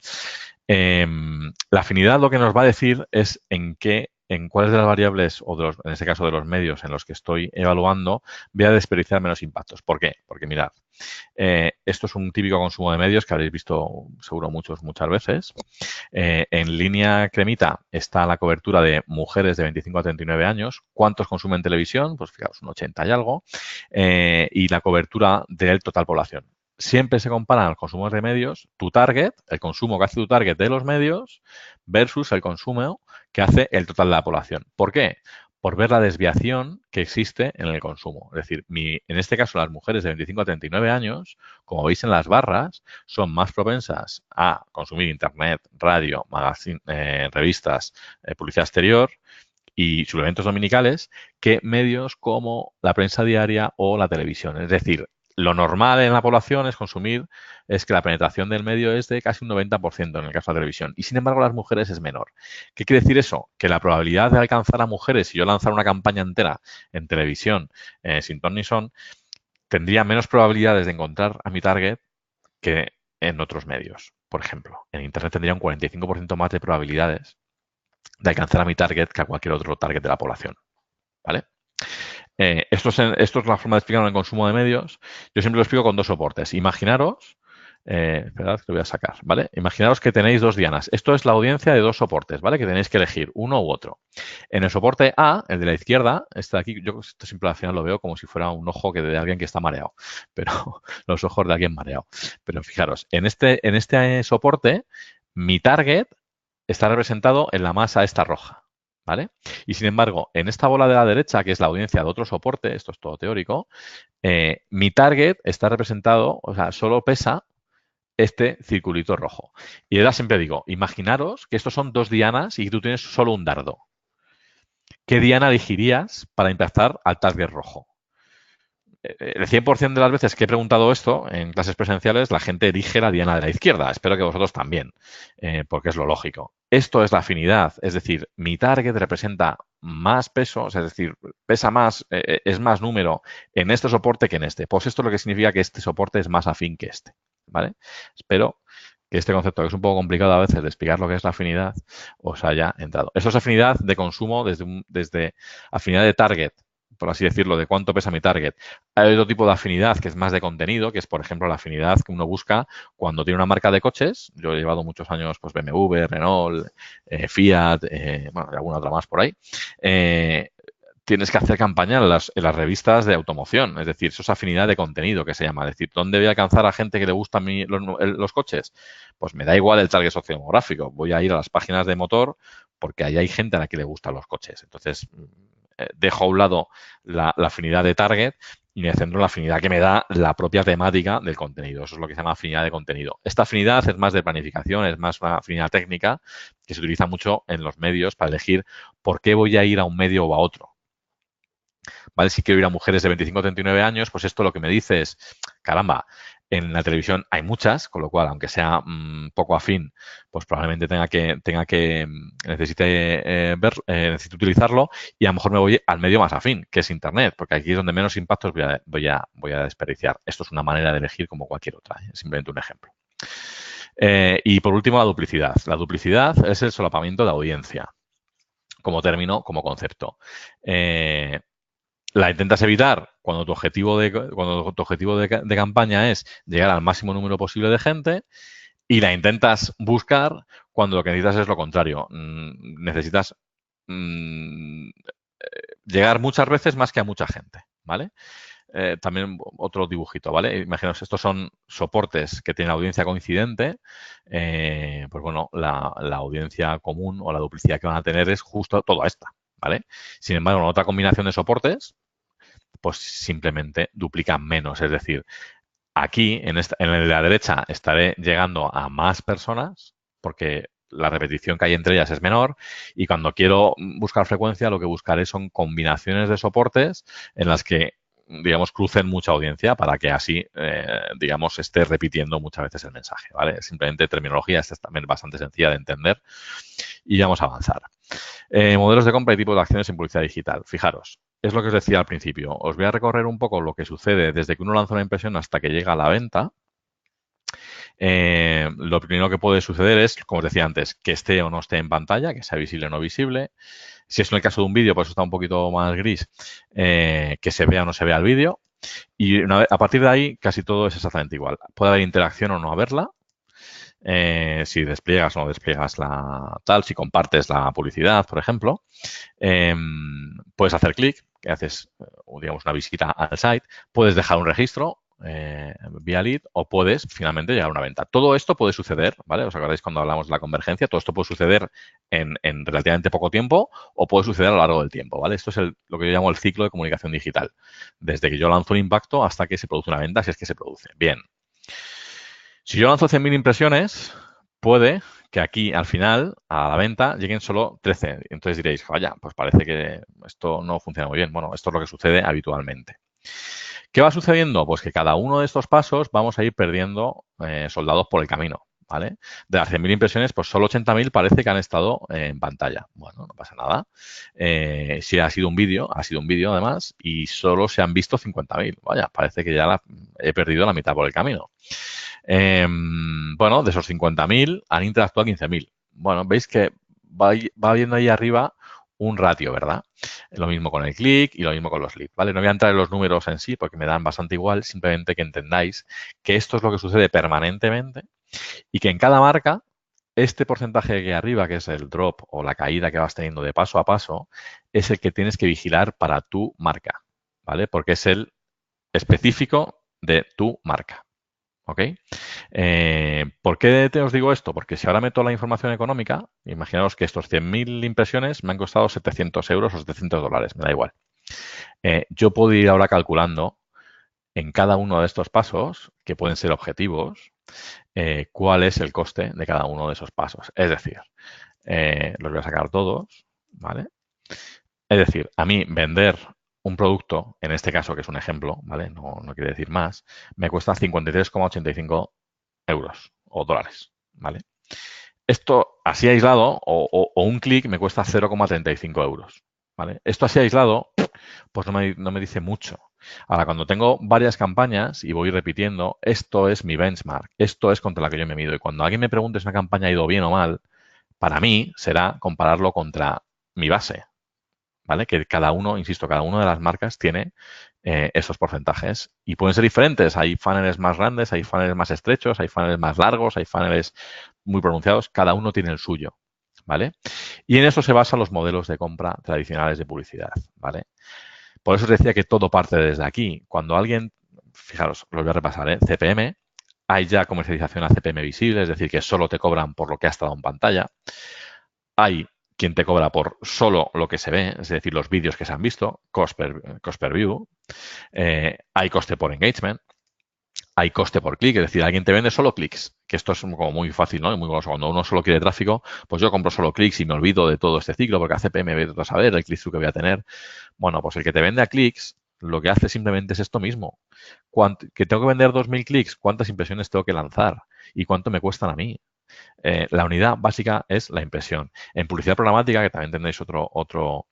la afinidad lo que nos va a decir es en qué en cuáles de las variables, o en este caso de los medios en los que estoy evaluando, voy a desperdiciar menos impactos. ¿Por qué? Porque mirad, esto es un típico consumo de medios que habréis visto seguro muchas veces. En línea cremita está la cobertura de mujeres de 25 a 39 años. ¿Cuántos consumen televisión? Pues fijaos, un 80 y algo. Y la cobertura del total población. Siempre se comparan los consumos de medios, tu target, el consumo que hace tu target de los medios, versus el consumo que hace el total de la población. ¿Por qué? Por ver la desviación que existe en el consumo. Es decir, en este caso las mujeres de 25 a 39 años, como veis en las barras, son más propensas a consumir internet, radio, magazine, revistas, publicidad exterior y suplementos dominicales que medios como la prensa diaria o la televisión. Es decir, lo normal en la población es que la penetración del medio es de casi un 90% en el caso de la televisión. Y sin embargo, las mujeres es menor. ¿Qué quiere decir eso? Que la probabilidad de alcanzar a mujeres, si yo lanzara una campaña entera en televisión sin ton ni son, tendría menos probabilidades de encontrar a mi target que en otros medios. Por ejemplo, en Internet tendría un 45% más de probabilidades de alcanzar a mi target que a cualquier otro target de la población. ¿Vale? Esto es la forma de explicarlo en el consumo de medios. Yo siempre lo explico con dos soportes. Imaginaros, esperad que lo voy a sacar, ¿vale? Imaginaros que tenéis dos dianas. Esto es la audiencia de dos soportes, ¿vale? Que tenéis que elegir uno u otro. En el soporte A, el de la izquierda, este de aquí, yo esto siempre al final lo veo como si fuera un ojo de alguien que está mareado, pero los ojos de alguien mareado. Pero fijaros, en este soporte, mi target está representado en la masa esta roja. ¿Vale? Y sin embargo, en esta bola de la derecha, que es la audiencia de otro soporte, esto es todo teórico, mi target está representado, o sea, solo pesa este circulito rojo. Y ahora siempre digo, imaginaros que estos son dos dianas y tú tienes solo un dardo. ¿Qué diana elegirías para impactar al target rojo? El 100% de las veces que he preguntado esto en clases presenciales, la gente elige la diana de la izquierda. Espero que vosotros también, porque es lo lógico. Esto es la afinidad, es decir, mi target representa más peso, es decir, pesa más, es más número en este soporte que en este. Pues esto es lo que significa que este soporte es más afín que este, ¿vale? Espero que este concepto, que es un poco complicado a veces de explicar lo que es la afinidad, os haya entrado. Esto es afinidad de consumo desde afinidad de target, por así decirlo, de cuánto pesa mi target. Hay otro tipo de afinidad que es más de contenido, que es, por ejemplo, la afinidad que uno busca cuando tiene una marca de coches. Yo he llevado muchos años pues BMW, Renault, Fiat, bueno, y alguna otra más por ahí. Tienes que hacer campaña en las revistas de automoción. Es decir, eso es afinidad de contenido que se llama. Es decir, ¿dónde voy a alcanzar a gente que le gustan los coches? Pues me da igual el target sociodemográfico. Voy a ir a las páginas de motor porque ahí hay gente a la que le gustan los coches. Entonces, dejo a un lado la afinidad de target y me centro en la afinidad que me da la propia temática del contenido. Eso es lo que se llama afinidad de contenido. Esta afinidad es más de planificación, es más una afinidad técnica que se utiliza mucho en los medios para elegir por qué voy a ir a un medio o a otro. ¿Vale? Si quiero ir a mujeres de 25 a 39 años, pues esto lo que me dice es, caramba, en la televisión hay muchas, con lo cual, aunque sea poco afín, pues probablemente necesite utilizarlo y a lo mejor me voy al medio más afín, que es Internet, porque aquí es donde menos impactos voy a desperdiciar. Esto es una manera de elegir como cualquier otra, es simplemente un ejemplo. Y por último, la duplicidad. La duplicidad es el solapamiento de audiencia, como término, como concepto. La intentas evitar cuando tu objetivo de campaña es llegar al máximo número posible de gente y la intentas buscar cuando lo que necesitas es lo contrario. Necesitas llegar muchas veces más que a mucha gente, ¿vale? También otro dibujito, ¿vale? Imaginaos, estos son soportes que tienen audiencia coincidente. Pues bueno, la audiencia común o la duplicidad que van a tener es justo toda esta, ¿vale? Sin embargo, en otra combinación de soportes, pues simplemente duplican menos. Es decir, aquí, en la derecha, estaré llegando a más personas porque la repetición que hay entre ellas es menor y cuando quiero buscar frecuencia, lo que buscaré son combinaciones de soportes en las que digamos, crucen mucha audiencia para que así, digamos, esté repitiendo muchas veces el mensaje, ¿vale? Simplemente terminología, esta es también bastante sencilla de entender y vamos a avanzar. Modelos de compra y tipos de acciones en publicidad digital. Fijaros, es lo que os decía al principio. Os voy a recorrer un poco lo que sucede desde que uno lanza una impresión hasta que llega a la venta. Lo primero que puede suceder es, como os decía antes, que esté o no esté en pantalla, que sea visible o no visible. Si es en el caso de un vídeo, pues está un poquito más gris, que se vea o no se vea el vídeo. Y a partir de ahí, casi todo es exactamente igual. Puede haber interacción o no haberla. Si despliegas o no despliegas la tal, si compartes la publicidad, por ejemplo. Puedes hacer clic, que haces, digamos, una visita al site. Puedes dejar un registro vía lead o puedes finalmente llegar a una venta. Todo esto puede suceder, ¿vale? ¿Os acordáis cuando hablamos de la convergencia? Todo esto puede suceder en relativamente poco tiempo o puede suceder a lo largo del tiempo, ¿vale? Esto es lo que yo llamo el ciclo de comunicación digital. Desde que yo lanzo un impacto hasta que se produce una venta, si es que se produce. Bien. Si yo lanzo 100.000 impresiones, puede que aquí al final, a la venta, lleguen solo 13. Entonces diréis, vaya, pues parece que esto no funciona muy bien. Bueno, esto es lo que sucede habitualmente. ¿Qué va sucediendo? Pues que cada uno de estos pasos vamos a ir perdiendo soldados por el camino, ¿vale? De las 100.000 impresiones, pues solo 80.000 parece que han estado en pantalla. Bueno, no pasa nada. Si ha sido un vídeo además, y solo se han visto 50.000. Vaya, parece que ya he perdido la mitad por el camino. Bueno, de esos 50.000 han interactuado 15.000. Bueno, veis que va viendo ahí arriba un ratio, ¿verdad? Lo mismo con el clic y lo mismo con los leads, ¿vale? No voy a entrar en los números en sí porque me dan bastante igual, simplemente que entendáis que esto es lo que sucede permanentemente y que en cada marca este porcentaje de aquí arriba, que es el drop o la caída que vas teniendo de paso a paso, es el que tienes que vigilar para tu marca, ¿vale? Porque es el específico de tu marca. ¿Ok? ¿Por qué os digo esto? Porque si ahora meto la información económica, imaginaos que estos 100.000 impresiones me han costado 700 euros o 700 dólares, me da igual. Yo puedo ir ahora calculando en cada uno de estos pasos, que pueden ser objetivos, cuál es el coste de cada uno de esos pasos. Es decir, los voy a sacar todos, ¿vale? Es decir, a mí vender un producto, en este caso, que es un ejemplo, ¿vale? No quiere decir más, me cuesta 53,85 euros o dólares, ¿vale? Esto así aislado o un clic me cuesta 0,35 euros, ¿vale? Esto así aislado, pues no me dice mucho. Ahora, cuando tengo varias campañas y voy repitiendo, esto es mi benchmark, esto es contra la que yo me mido. Y cuando alguien me pregunte si una campaña ha ido bien o mal, para mí será compararlo contra mi base, ¿vale? Que cada uno, insisto, cada una de las marcas tiene esos porcentajes y pueden ser diferentes. Hay funnels más grandes, hay funnels más estrechos, hay funnels más largos, hay funnels muy pronunciados. Cada uno tiene el suyo, ¿vale? Y en eso se basan los modelos de compra tradicionales de publicidad, ¿vale? Por eso os decía que todo parte desde aquí. Cuando alguien, fijaros, lo voy a repasar, CPM, hay ya comercialización a CPM visible, es decir, que solo te cobran por lo que ha estado en pantalla. Hay quien te cobra por solo lo que se ve, es decir, los vídeos que se han visto, cost per view. Hay coste por engagement. Hay coste por clic, es decir, alguien te vende solo clics, que esto es como muy fácil, ¿no? Y muy goloso. Cuando uno solo quiere tráfico, pues yo compro solo clics y me olvido de todo este ciclo porque a CPM me voy a saber el click-through que voy a tener. Bueno, pues el que te vende a clics, lo que hace simplemente es esto mismo. Que tengo que vender 2.000 clics, ¿cuántas impresiones tengo que lanzar? ¿Y cuánto me cuestan a mí? La unidad básica es la impresión. En publicidad programática, que también tendréis otro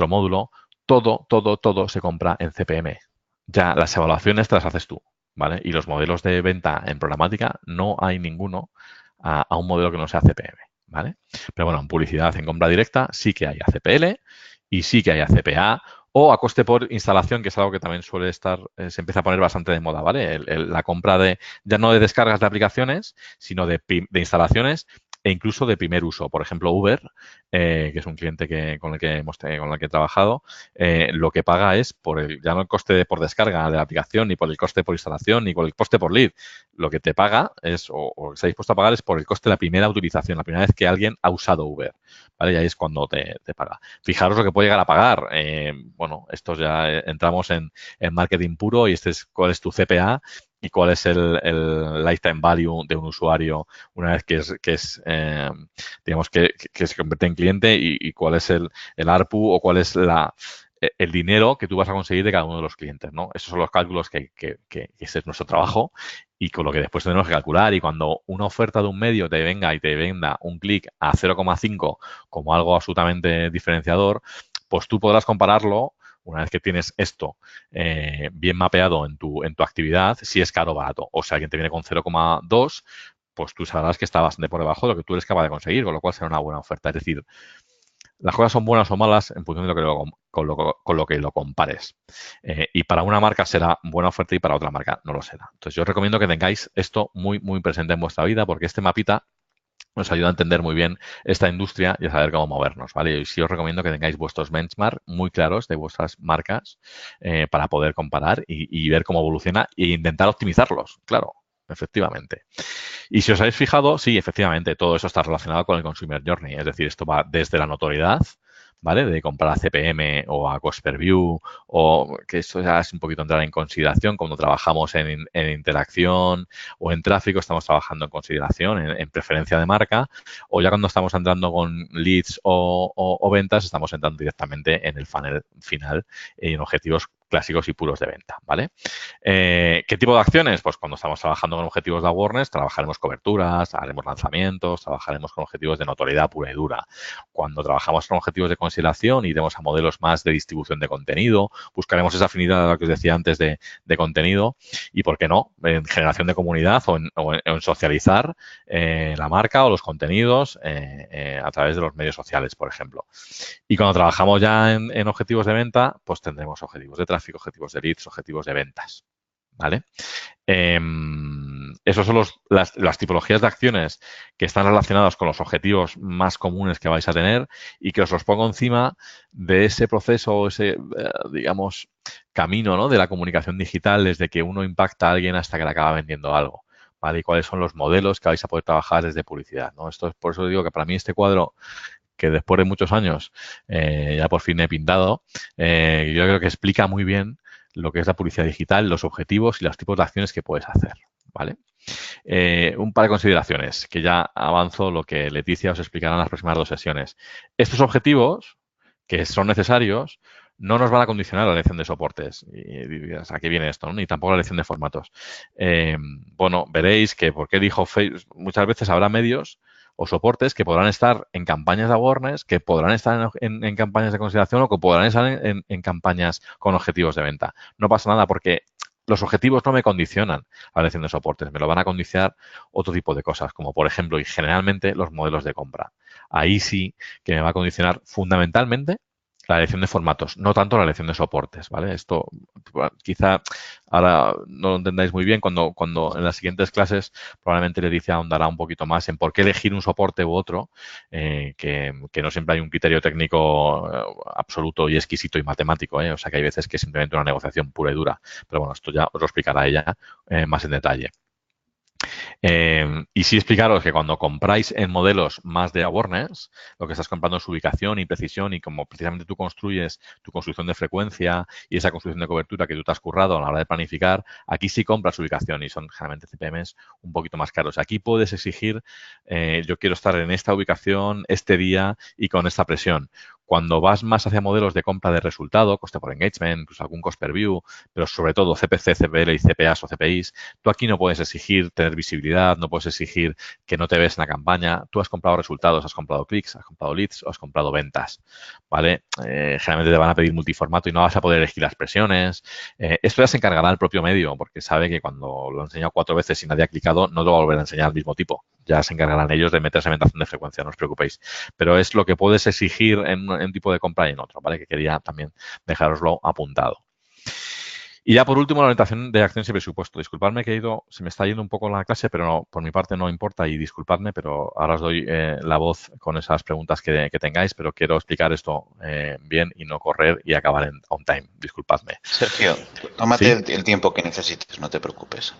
módulo, todo se compra en CPM. Ya las evaluaciones te las haces tú, ¿vale? Y los modelos de venta en programática no hay ninguno a un modelo que no sea CPM, ¿vale? Pero bueno, en publicidad, en compra directa, sí que hay ACPL y sí que hay ACPA o a coste por instalación, que es algo que también suele estar, se empieza a poner bastante de moda, ¿vale? La compra ya no de descargas de aplicaciones, sino de instalaciones e incluso de primer uso. Por ejemplo, Uber, que es un cliente con el que he trabajado, lo que paga es ya no el coste por descarga de la aplicación, ni por el coste por instalación, ni por el coste por lead. Lo que te paga es, o está dispuesto a pagar, es por el coste de la primera utilización, la primera vez que alguien ha usado Uber, ¿vale? Y ahí es cuando te paga. Fijaros lo que puede llegar a pagar. Bueno, estos ya entramos en marketing puro y cuál es tu CPA y cuál es el lifetime value de un usuario una vez digamos que se convierte en cliente y cuál es el ARPU o cuál es el dinero que tú vas a conseguir de cada uno de los clientes, ¿no? Esos son los cálculos que ese es nuestro trabajo y con lo que después tenemos que calcular. Y cuando una oferta de un medio te venga y te venda un clic a 0,5 como algo absolutamente diferenciador, pues tú podrás compararlo Una vez que tienes esto bien mapeado en tu actividad, si es caro o barato. O si alguien te viene con 0,2, pues tú sabrás que está bastante por debajo de lo que tú eres capaz de conseguir, con lo cual será una buena oferta. Es decir, las cosas son buenas o malas en función de con lo que lo compares. Y para una marca será buena oferta y para otra marca no lo será. Entonces yo os recomiendo que tengáis esto muy, muy presente en vuestra vida, porque este mapita nos ayuda a entender muy bien esta industria y a saber cómo movernos, ¿vale? Y sí os recomiendo que tengáis vuestros benchmarks muy claros de vuestras marcas para poder comparar y ver cómo evoluciona e intentar optimizarlos, claro, efectivamente. Y si os habéis fijado, sí, efectivamente, todo eso está relacionado con el Consumer Journey. Es decir, esto va desde la notoriedad, ¿vale? De comprar a CPM o a Cost Per View, o que eso ya es un poquito entrar en consideración cuando trabajamos en interacción o en tráfico, estamos trabajando en consideración, en preferencia de marca, o ya cuando estamos entrando con leads o ventas, estamos entrando directamente en el funnel final y en objetivos clásicos y puros de venta, ¿vale? ¿Qué tipo de acciones? Pues cuando estamos trabajando con objetivos de awareness, trabajaremos coberturas, haremos lanzamientos, trabajaremos con objetivos de notoriedad pura y dura. Cuando trabajamos con objetivos de consideración, iremos a modelos más de distribución de contenido, buscaremos esa afinidad a lo que os decía antes de contenido y, ¿por qué no?, en generación de comunidad o en socializar la marca o los contenidos a través de los medios sociales, por ejemplo. Y cuando trabajamos ya en objetivos de venta, pues tendremos objetivos de tráfico, objetivos de leads, objetivos de ventas, ¿vale? Esos son las tipologías de acciones que están relacionadas con los objetivos más comunes que vais a tener y que os los pongo encima de ese proceso, ese, digamos, camino, ¿no?, de la comunicación digital desde que uno impacta a alguien hasta que le acaba vendiendo algo, ¿vale? Y cuáles son los modelos que vais a poder trabajar desde publicidad, ¿no? Esto es, por eso digo que para mí este cuadro, que después de muchos años ya por fin he pintado, yo creo que explica muy bien lo que es la publicidad digital, los objetivos y los tipos de acciones que puedes hacer, ¿vale? Un par de consideraciones, que ya avanzo lo que Leticia os explicará en las próximas 2 sesiones. Estos objetivos, que son necesarios, no nos van a condicionar la elección de soportes. Y dirás, ¿a qué viene esto?, ¿no? Ni tampoco la elección de formatos. Bueno, veréis que porque dijo Facebook, muchas veces habrá medios o soportes que podrán estar en campañas de awareness, que podrán estar en campañas de consideración o que podrán estar en campañas con objetivos de venta. No pasa nada porque los objetivos no me condicionan la elección de soportes, me lo van a condicionar otro tipo de cosas, como por ejemplo y generalmente los modelos de compra. Ahí sí que me va a condicionar fundamentalmente la elección de formatos, no tanto la elección de soportes, ¿vale? Esto quizá ahora no lo entendáis muy bien, cuando en las siguientes clases probablemente Leticia ahondará un poquito más en por qué elegir un soporte u otro, que no siempre hay un criterio técnico absoluto y exquisito y matemático, o sea que hay veces que es simplemente una negociación pura y dura, pero bueno, esto ya os lo explicará ella más en detalle. Y sí explicaros que cuando compráis en modelos más de awareness, lo que estás comprando es ubicación y precisión, y como precisamente tú construyes tu construcción de frecuencia y esa construcción de cobertura que tú te has currado a la hora de planificar, aquí sí compras ubicación y son generalmente CPMs un poquito más caros. Aquí puedes exigir, yo quiero estar en esta ubicación, este día y con esta presión. Cuando vas más hacia modelos de compra de resultado, coste por engagement, incluso algún cost per view, pero sobre todo CPC, CPL y CPAs o CPIs, tú aquí no puedes exigir tener visibilidad, no puedes exigir que no te ves en la campaña. Tú has comprado resultados, has comprado clics, has comprado leads o has comprado ventas, ¿vale? Generalmente te van a pedir multiformato y no vas a poder elegir las presiones. Esto ya se encargará el propio medio, porque sabe que cuando lo he enseñado 4 veces y nadie ha clicado, no lo va a volver a enseñar al mismo tipo. Ya se encargarán ellos de meter segmentación de frecuencia, no os preocupéis. Pero es lo que puedes exigir en un tipo de compra y en otro, ¿vale? Que quería también dejároslo apuntado. Y ya por último, la orientación de acciones y presupuesto. Disculpadme que se me está yendo un poco la clase, pero no, por mi parte no importa y disculpadme, pero ahora os doy la voz con esas preguntas que tengáis, pero quiero explicar esto bien y no correr y acabar en on time. Disculpadme. Sergio, tómate ¿Sí? el tiempo que necesites, no te preocupes.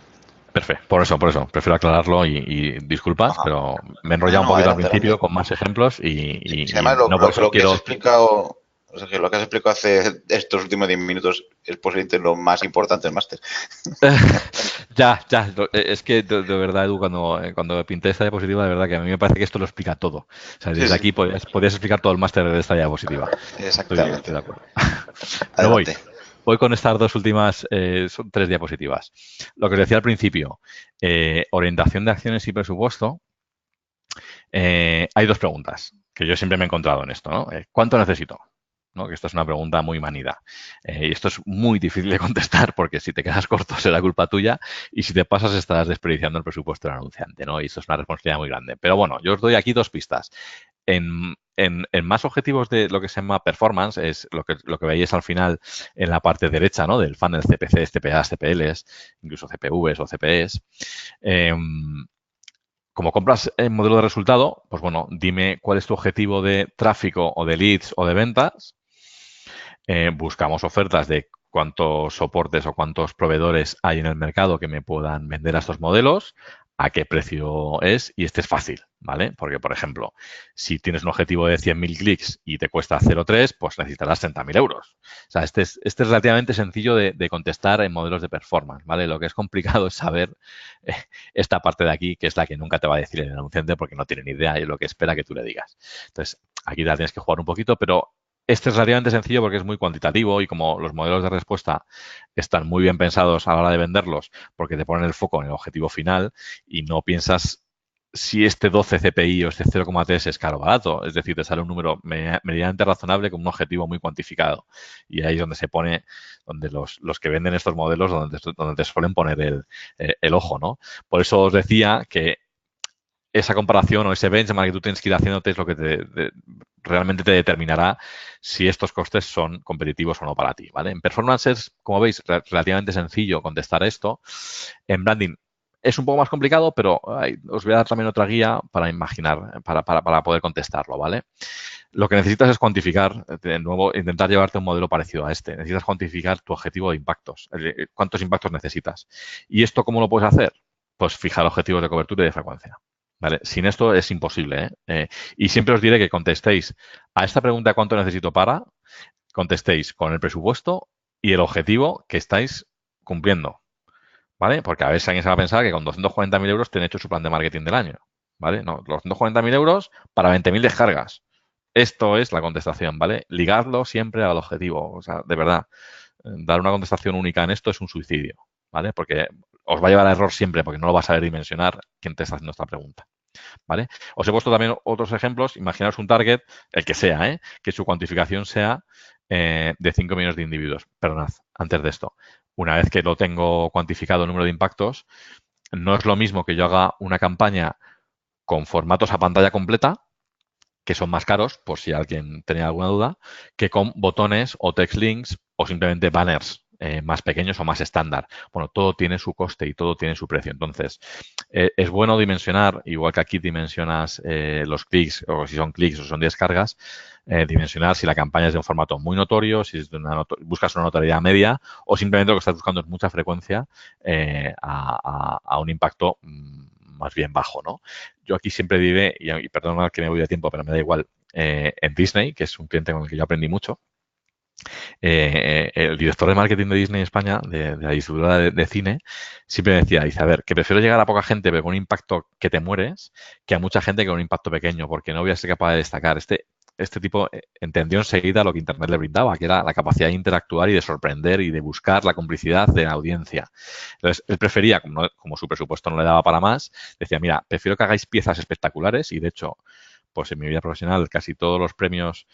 Perfecto, por eso, prefiero aclararlo y disculpas, Ajá. pero me he enrollado un poquito al principio con más ejemplos y además, no por eso lo que quiero... has explicado, o sea, que lo que has explicado hace estos últimos 10 minutos es posiblemente lo más importante del máster. Ya, es que de verdad, Edu, cuando pinté esta diapositiva, de verdad que a mí me parece que esto lo explica todo. O sea, desde aquí podías explicar todo el máster de esta diapositiva. Exactamente. Estoy de acuerdo. Adelante. Voy con estas 2 últimas, son 3 diapositivas. Lo que os decía al principio, orientación de acciones y presupuesto. Hay 2 preguntas que yo siempre me he encontrado en esto, ¿no? ¿Cuánto necesito? ¿no? Que esta es una pregunta muy manida. Y esto es muy difícil de contestar porque si te quedas corto será culpa tuya y si te pasas estarás desperdiciando el presupuesto del anunciante, ¿no? Y esto es una responsabilidad muy grande. Pero bueno, yo os doy aquí 2 pistas. En más objetivos de lo que se llama performance, es lo que veis al final en la parte derecha, ¿no? Del funnel CPC, CPAs, CPLs, incluso CPVs o CPEs. Como compras el modelo de resultado, pues bueno, dime cuál es tu objetivo de tráfico o de leads o de ventas. Buscamos ofertas de cuántos soportes o cuántos proveedores hay en el mercado que me puedan vender a estos modelos, a qué precio es, y este es fácil, ¿vale? Porque, por ejemplo, si tienes un objetivo de 100.000 clics y te cuesta 0,3, pues necesitarás 30.000 euros. O sea, este es relativamente sencillo de contestar en modelos de performance, ¿vale? Lo que es complicado es saber esta parte de aquí, que es la que nunca te va a decir el anunciante porque no tiene ni idea de lo que espera que tú le digas. Entonces, aquí la tienes que jugar un poquito, pero este es relativamente sencillo porque es muy cuantitativo y como los modelos de respuesta están muy bien pensados a la hora de venderlos porque te ponen el foco en el objetivo final y no piensas si este 12 CPI o este 0,3 es caro o barato. Es decir, te sale un número medianamente razonable con un objetivo muy cuantificado. Y ahí es donde se pone, donde los que venden estos modelos, donde te suelen poner el ojo, ¿no? Por eso os decía que esa comparación o ese benchmark que tú tienes que ir haciéndote es lo que realmente te determinará si estos costes son competitivos o no para ti, ¿vale? En performance es, como veis, relativamente sencillo contestar esto. En branding es un poco más complicado, pero os voy a dar también otra guía para imaginar, para poder contestarlo, ¿vale? Lo que necesitas es cuantificar, de nuevo, intentar llevarte un modelo parecido a este. Necesitas cuantificar tu objetivo de impactos, cuántos impactos necesitas. ¿Y esto cómo lo puedes hacer? Pues fijar objetivos de cobertura y de frecuencia. ¿Vale? Sin esto es imposible. Y siempre os diré que contestéis a esta pregunta cuánto necesito para, contestéis con el presupuesto y el objetivo que estáis cumpliendo. ¿Vale? Porque a veces alguien se va a pensar que con 240.000 euros tiene hecho su plan de marketing del año. ¿Vale? No, 240.000 euros para 20.000 descargas. Esto es la contestación, ¿vale? Ligarlo siempre al objetivo. O sea, de verdad, dar una contestación única en esto es un suicidio, ¿vale? Porque os va a llevar a error siempre porque no lo vas a saber dimensionar quién te está haciendo esta pregunta. ¿Vale? Os he puesto también otros ejemplos. Imaginaos un target, el que sea, que su cuantificación sea de 5 millones de individuos. Perdonad, antes de esto. Una vez que lo tengo cuantificado el número de impactos, no es lo mismo que yo haga una campaña con formatos a pantalla completa, que son más caros, por si alguien tenía alguna duda, que con botones o text links o simplemente banners más pequeños o más estándar. Bueno, todo tiene su coste y todo tiene su precio. Entonces, es bueno dimensionar, igual que aquí dimensionas los clics, o si son clics o son descargas, dimensionar si la campaña es de un formato muy notorio, si es de buscas una notoriedad media o simplemente lo que estás buscando es mucha frecuencia a un impacto más bien bajo, ¿no? Yo aquí siempre diré, y perdona que me voy de tiempo, pero me da igual, en Disney, que es un cliente con el que yo aprendí mucho, el director de marketing de Disney España, de la distribuidora de cine, siempre me decía, dice, a ver, que prefiero llegar a poca gente pero con un impacto que te mueres, que a mucha gente con un impacto pequeño, porque no voy a ser capaz de destacar. Este tipo entendió enseguida lo que Internet le brindaba, que era la capacidad de interactuar y de sorprender y de buscar la complicidad de la audiencia. Entonces, él prefería, como su presupuesto no le daba para más, decía, mira, prefiero que hagáis piezas espectaculares y, de hecho, pues en mi vida profesional casi todos los premios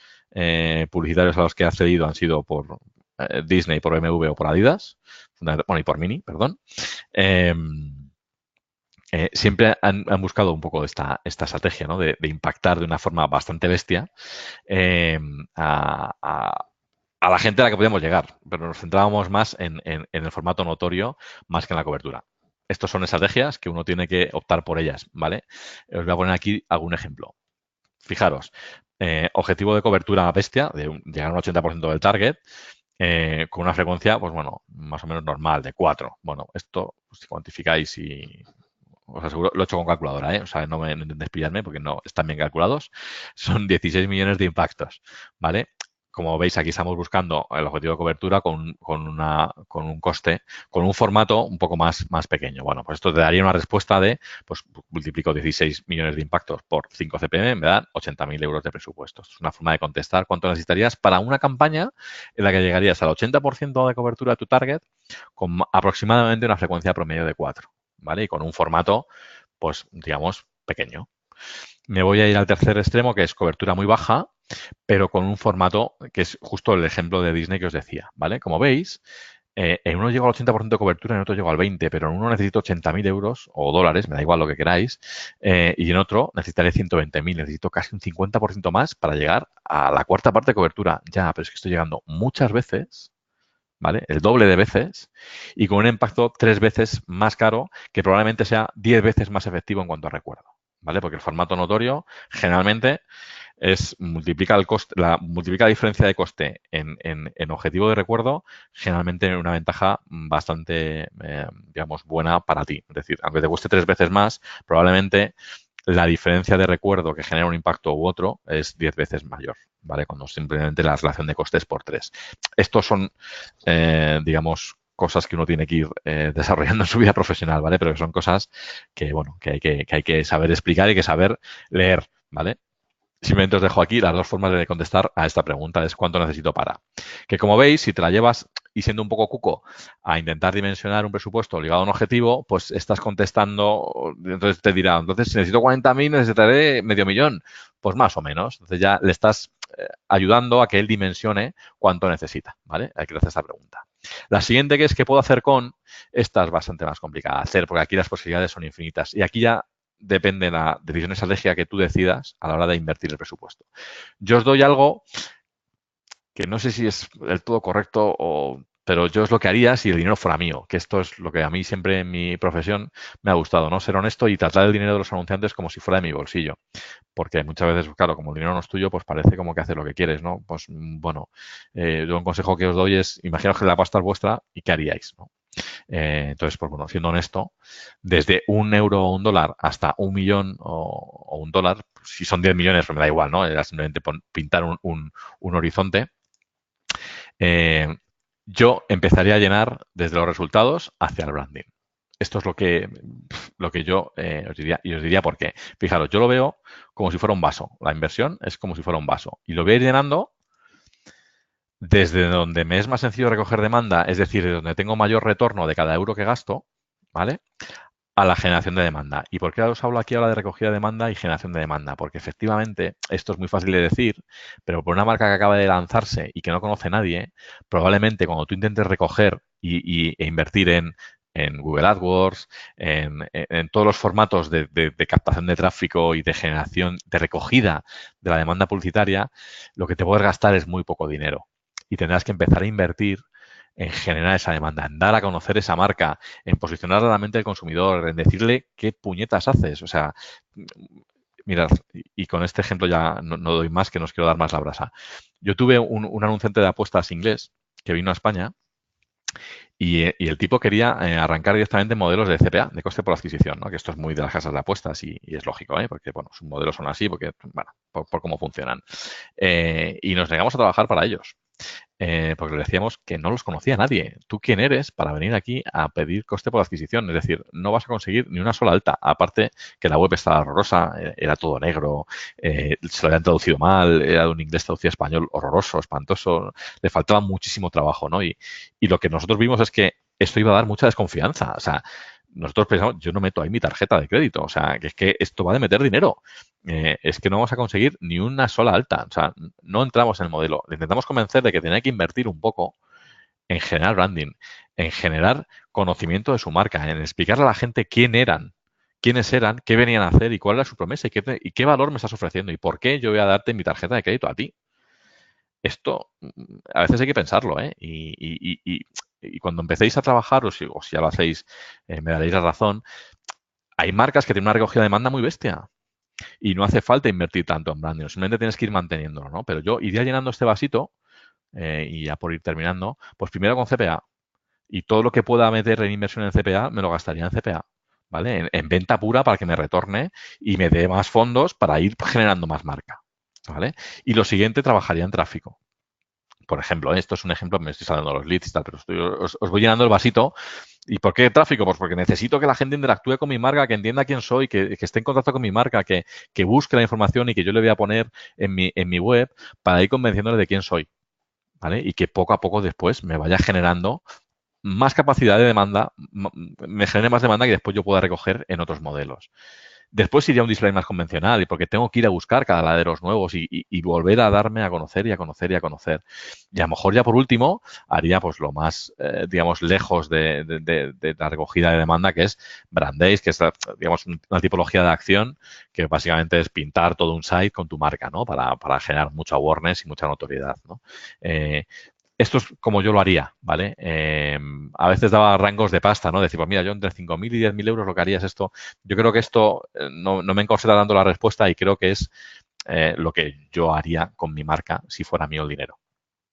publicitarios a los que he accedido han sido por Disney, por BMW o por Adidas, bueno, y por Mini, perdón. Siempre han buscado un poco esta estrategia, ¿no? de impactar de una forma bastante bestia a la gente a la que podíamos llegar, pero nos centrábamos más en el formato notorio más que en la cobertura. Estos son estrategias que uno tiene que optar por ellas, ¿vale? Os voy a poner aquí algún ejemplo. Fijaros, objetivo de cobertura bestia, de llegar a un 80% del target, con una frecuencia, pues bueno, más o menos normal, de 4. Bueno, esto, pues, si cuantificáis y os aseguro, lo he hecho con calculadora, o sea, no intentéis pillarme porque no están bien calculados, son 16 millones de impactos, ¿vale? Como veis, aquí estamos buscando el objetivo de cobertura con un coste, con un formato un poco más pequeño. Bueno, pues esto te daría una respuesta de, pues multiplico 16 millones de impactos por 5 CPM, me dan 80.000 euros de presupuesto. Es una forma de contestar cuánto necesitarías para una campaña en la que llegarías al 80% de cobertura de tu target con aproximadamente una frecuencia promedio de 4, ¿vale? Y con un formato, pues digamos, pequeño. Me voy a ir al tercer extremo, que es cobertura muy baja, pero con un formato que es justo el ejemplo de Disney que os decía, ¿vale? Como veis, en uno llego al 80% de cobertura, en otro llego al 20%, pero en uno necesito 80.000 euros o dólares, me da igual lo que queráis, y en otro necesitaré 120.000, necesito casi un 50% más para llegar a la cuarta parte de cobertura. Ya, pero es que estoy llegando muchas veces, ¿vale? El doble de veces y con un impacto 3 veces más caro que probablemente sea 10 veces más efectivo en cuanto a recuerdo, ¿vale? Porque el formato notorio generalmente multiplica el coste, multiplica la diferencia de coste en objetivo de recuerdo, generalmente una ventaja bastante, digamos, buena para ti. Es decir, aunque te cueste 3 veces más, probablemente la diferencia de recuerdo que genera un impacto u otro es 10 veces mayor, ¿vale? Cuando simplemente la relación de costes por 3. Estos son, digamos, cosas que uno tiene que ir desarrollando en su vida profesional, ¿vale? Pero que son cosas que, bueno, que hay que saber explicar y que saber leer, ¿vale? Simplemente os dejo aquí las dos formas de contestar a esta pregunta, es cuánto necesito para. Que como veis, si te la llevas y siendo un poco cuco a intentar dimensionar un presupuesto ligado a un objetivo, pues estás contestando, entonces te dirá, entonces si necesito 40.000 necesitaré medio millón. Pues más o menos. Entonces ya le estás ayudando a que él dimensione cuánto necesita, ¿vale? Hay que hacer esta pregunta. La siguiente que es qué puedo hacer con, esta es bastante más complicada de hacer porque aquí las posibilidades son infinitas y aquí ya depende de la decisión estratégica que tú decidas a la hora de invertir el presupuesto. Yo os doy algo que no sé si es del todo correcto pero yo es lo que haría si el dinero fuera mío, que esto es lo que a mí siempre en mi profesión me ha gustado, ¿no? Ser honesto y tratar el dinero de los anunciantes como si fuera de mi bolsillo. Porque muchas veces, claro, como el dinero no es tuyo, pues parece como que haces lo que quieres, ¿no? Pues bueno, yo un consejo que os doy es, imaginaos que la pasta es vuestra y qué haríais, ¿no? Entonces, pues bueno, siendo honesto, desde €1 o $1 hasta 1.000.000 o $1, si son 10 millones, pues me da igual, ¿no? Era simplemente pintar un horizonte. Yo empezaría a llenar desde los resultados hacia el branding. Esto es lo que yo os diría, y os diría por qué. Fijaros, yo lo veo como si fuera un vaso. La inversión es como si fuera un vaso. Y lo voy a ir llenando desde donde me es más sencillo recoger demanda, es decir, de donde tengo mayor retorno de cada euro que gasto, ¿vale? A la generación de demanda. ¿Y por qué os hablo aquí ahora de recogida de demanda y generación de demanda? Porque efectivamente esto es muy fácil de decir, pero por una marca que acaba de lanzarse y que no conoce nadie, probablemente cuando tú intentes recoger e invertir en Google AdWords, en todos los formatos de captación de tráfico y de generación, de recogida de la demanda publicitaria, lo que te puedes gastar es muy poco dinero. Y tendrás que empezar a invertir en generar esa demanda, en dar a conocer esa marca, en posicionar a la mente del consumidor, en decirle qué puñetas haces. O sea, mirad, y con este ejemplo ya no doy más, que no os quiero dar más la brasa. Yo tuve un anunciante de apuestas inglés que vino a España y el tipo quería arrancar directamente modelos de CPA, de coste por adquisición, ¿no? Que esto es muy de las casas de apuestas y es lógico, ¿eh? Porque, bueno, sus modelos son así, porque, bueno, por cómo funcionan. Y nos negamos a trabajar para ellos. Porque le decíamos que no los conocía nadie. ¿Tú quién eres para venir aquí a pedir coste por adquisición? Es decir, no vas a conseguir ni una sola alta. Aparte que la web estaba horrorosa, era todo negro, se lo habían traducido mal, era de un inglés traducido a español horroroso, espantoso, le faltaba muchísimo trabajo, ¿no? Y lo que nosotros vimos es que esto iba a dar mucha desconfianza. O sea, nosotros pensamos, yo no meto ahí mi tarjeta de crédito, o sea, que es que esto va de meter dinero. Es que no vamos a conseguir ni una sola alta, o sea, no entramos en el modelo. Le intentamos convencer de que tenía que invertir un poco en generar branding, en generar conocimiento de su marca, en explicarle a la gente quiénes eran, qué venían a hacer y cuál era su promesa y qué valor me estás ofreciendo y por qué yo voy a darte mi tarjeta de crédito a ti. Esto a veces hay que pensarlo, ¿eh? Y cuando empecéis a trabajar, o si ya lo hacéis, me daréis la razón, hay marcas que tienen una recogida de demanda muy bestia y no hace falta invertir tanto en branding, simplemente tienes que ir manteniéndolo, ¿no? Pero yo iría llenando este vasito y ya por ir terminando, pues primero con CPA y todo lo que pueda meter en inversión en CPA me lo gastaría en CPA, ¿vale? En venta pura para que me retorne y me dé más fondos para ir generando más marca, ¿vale? Y lo siguiente, trabajaría en tráfico. Por ejemplo, esto es un ejemplo, me estoy saliendo los leads y tal, pero os voy llenando el vasito. ¿Y por qué tráfico? Pues porque necesito que la gente interactúe con mi marca, que entienda quién soy, que esté en contacto con mi marca, que busque la información y que yo le voy a poner en mi web para ir convenciéndole de quién soy, ¿vale? Y que poco a poco después me vaya generando más capacidad de demanda, me genere más demanda que después yo pueda recoger en otros modelos. Después iría a un display más convencional y porque tengo que ir a buscar cada laderos nuevos y volver a darme a conocer y a conocer y a conocer. Y a lo mejor ya por último haría pues lo más, digamos, lejos de la recogida de demanda, que es brand days, que es, digamos, una tipología de acción que básicamente es pintar todo un site con tu marca, ¿no? Para generar mucha awareness y mucha notoriedad, ¿no? Esto es como yo lo haría, ¿vale? A veces daba rangos de pasta, ¿no? Decir, pues mira, yo entre 5.000 y 10.000 euros lo que haría es esto. Yo creo que esto no me encorseta dando la respuesta y creo que es lo que yo haría con mi marca si fuera mío el dinero,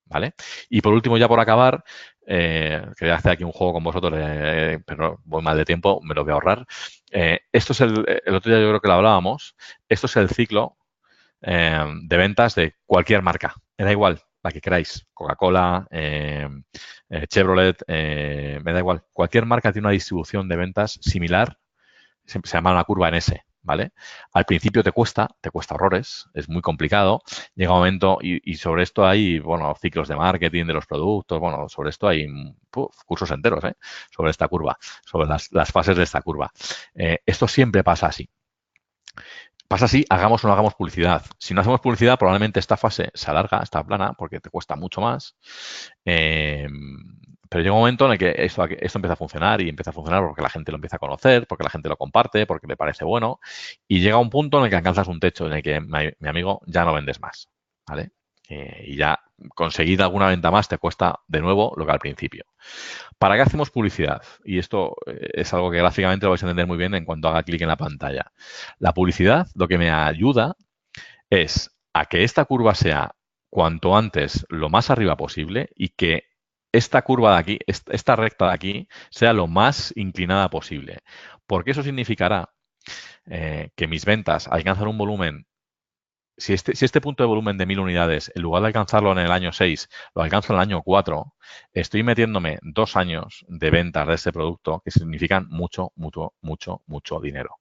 ¿vale? Y por último, ya por acabar, quería hacer aquí un juego con vosotros, pero voy mal de tiempo, me lo voy a ahorrar. Esto es el otro día yo creo que lo hablábamos, esto es el ciclo de ventas de cualquier marca. Me da igual, la que queráis. Coca-Cola, Chevrolet, me da igual. Cualquier marca tiene una distribución de ventas similar, se llama una curva en S, ¿vale? Al principio te cuesta horrores, es muy complicado. Llega un momento, y sobre esto hay, bueno, ciclos de marketing de los productos, bueno, sobre esto hay cursos enteros, ¿eh? Sobre esta curva, sobre las fases de esta curva. Esto siempre pasa así. Pasa así, hagamos o no hagamos publicidad. Si no hacemos publicidad, probablemente esta fase se alarga, está plana, porque te cuesta mucho más. Pero llega un momento en el que esto empieza a funcionar y empieza a funcionar porque la gente lo empieza a conocer, porque la gente lo comparte, porque le parece bueno. Y llega un punto en el que alcanzas un techo en el que, mi amigo, ya no vendes más. ¿Vale? Y ya conseguir alguna venta más te cuesta de nuevo lo que al principio. ¿Para qué hacemos publicidad? Y esto es algo que gráficamente lo vais a entender muy bien en cuanto haga clic en la pantalla. La publicidad lo que me ayuda es a que esta curva sea cuanto antes lo más arriba posible y que esta curva de aquí, esta recta de aquí, sea lo más inclinada posible. Porque eso significará que mis ventas alcanzan un volumen. Si este punto de volumen de 1.000 unidades, en lugar de alcanzarlo en el año 6, lo alcanzo en el año 4, estoy metiéndome 2 años de ventas de este producto que significan mucho, mucho, mucho, mucho dinero.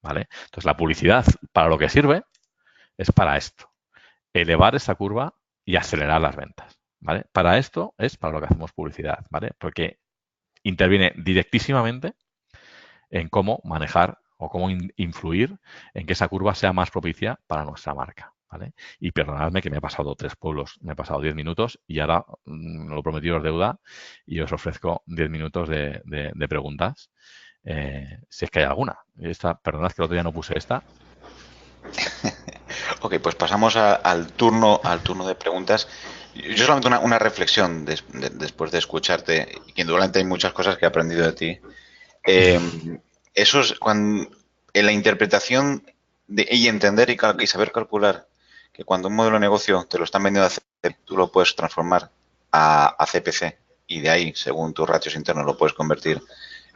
¿Vale? Entonces, la publicidad, para lo que sirve, es para esto. Elevar esta curva y acelerar las ventas. ¿Vale? Para esto es para lo que hacemos publicidad. ¿Vale? Porque interviene directísimamente en cómo manejar o cómo influir en que esa curva sea más propicia para nuestra marca. ¿Vale? Y perdonadme que me he pasado 3 pueblos, me he pasado 10 minutos y ahora lo prometido es deuda y os ofrezco 10 minutos de preguntas, si es que hay alguna. Perdonad que el otro día no puse esta. Ok, pues pasamos al turno de preguntas. Yo solamente una reflexión después de escucharte, y que indudablemente hay muchas cosas que he aprendido de ti. Eso es cuando en la interpretación y entender y saber calcular que cuando un modelo de negocio te lo están vendiendo a CPC, tú lo puedes transformar a CPC y de ahí, según tus ratios internos, lo puedes convertir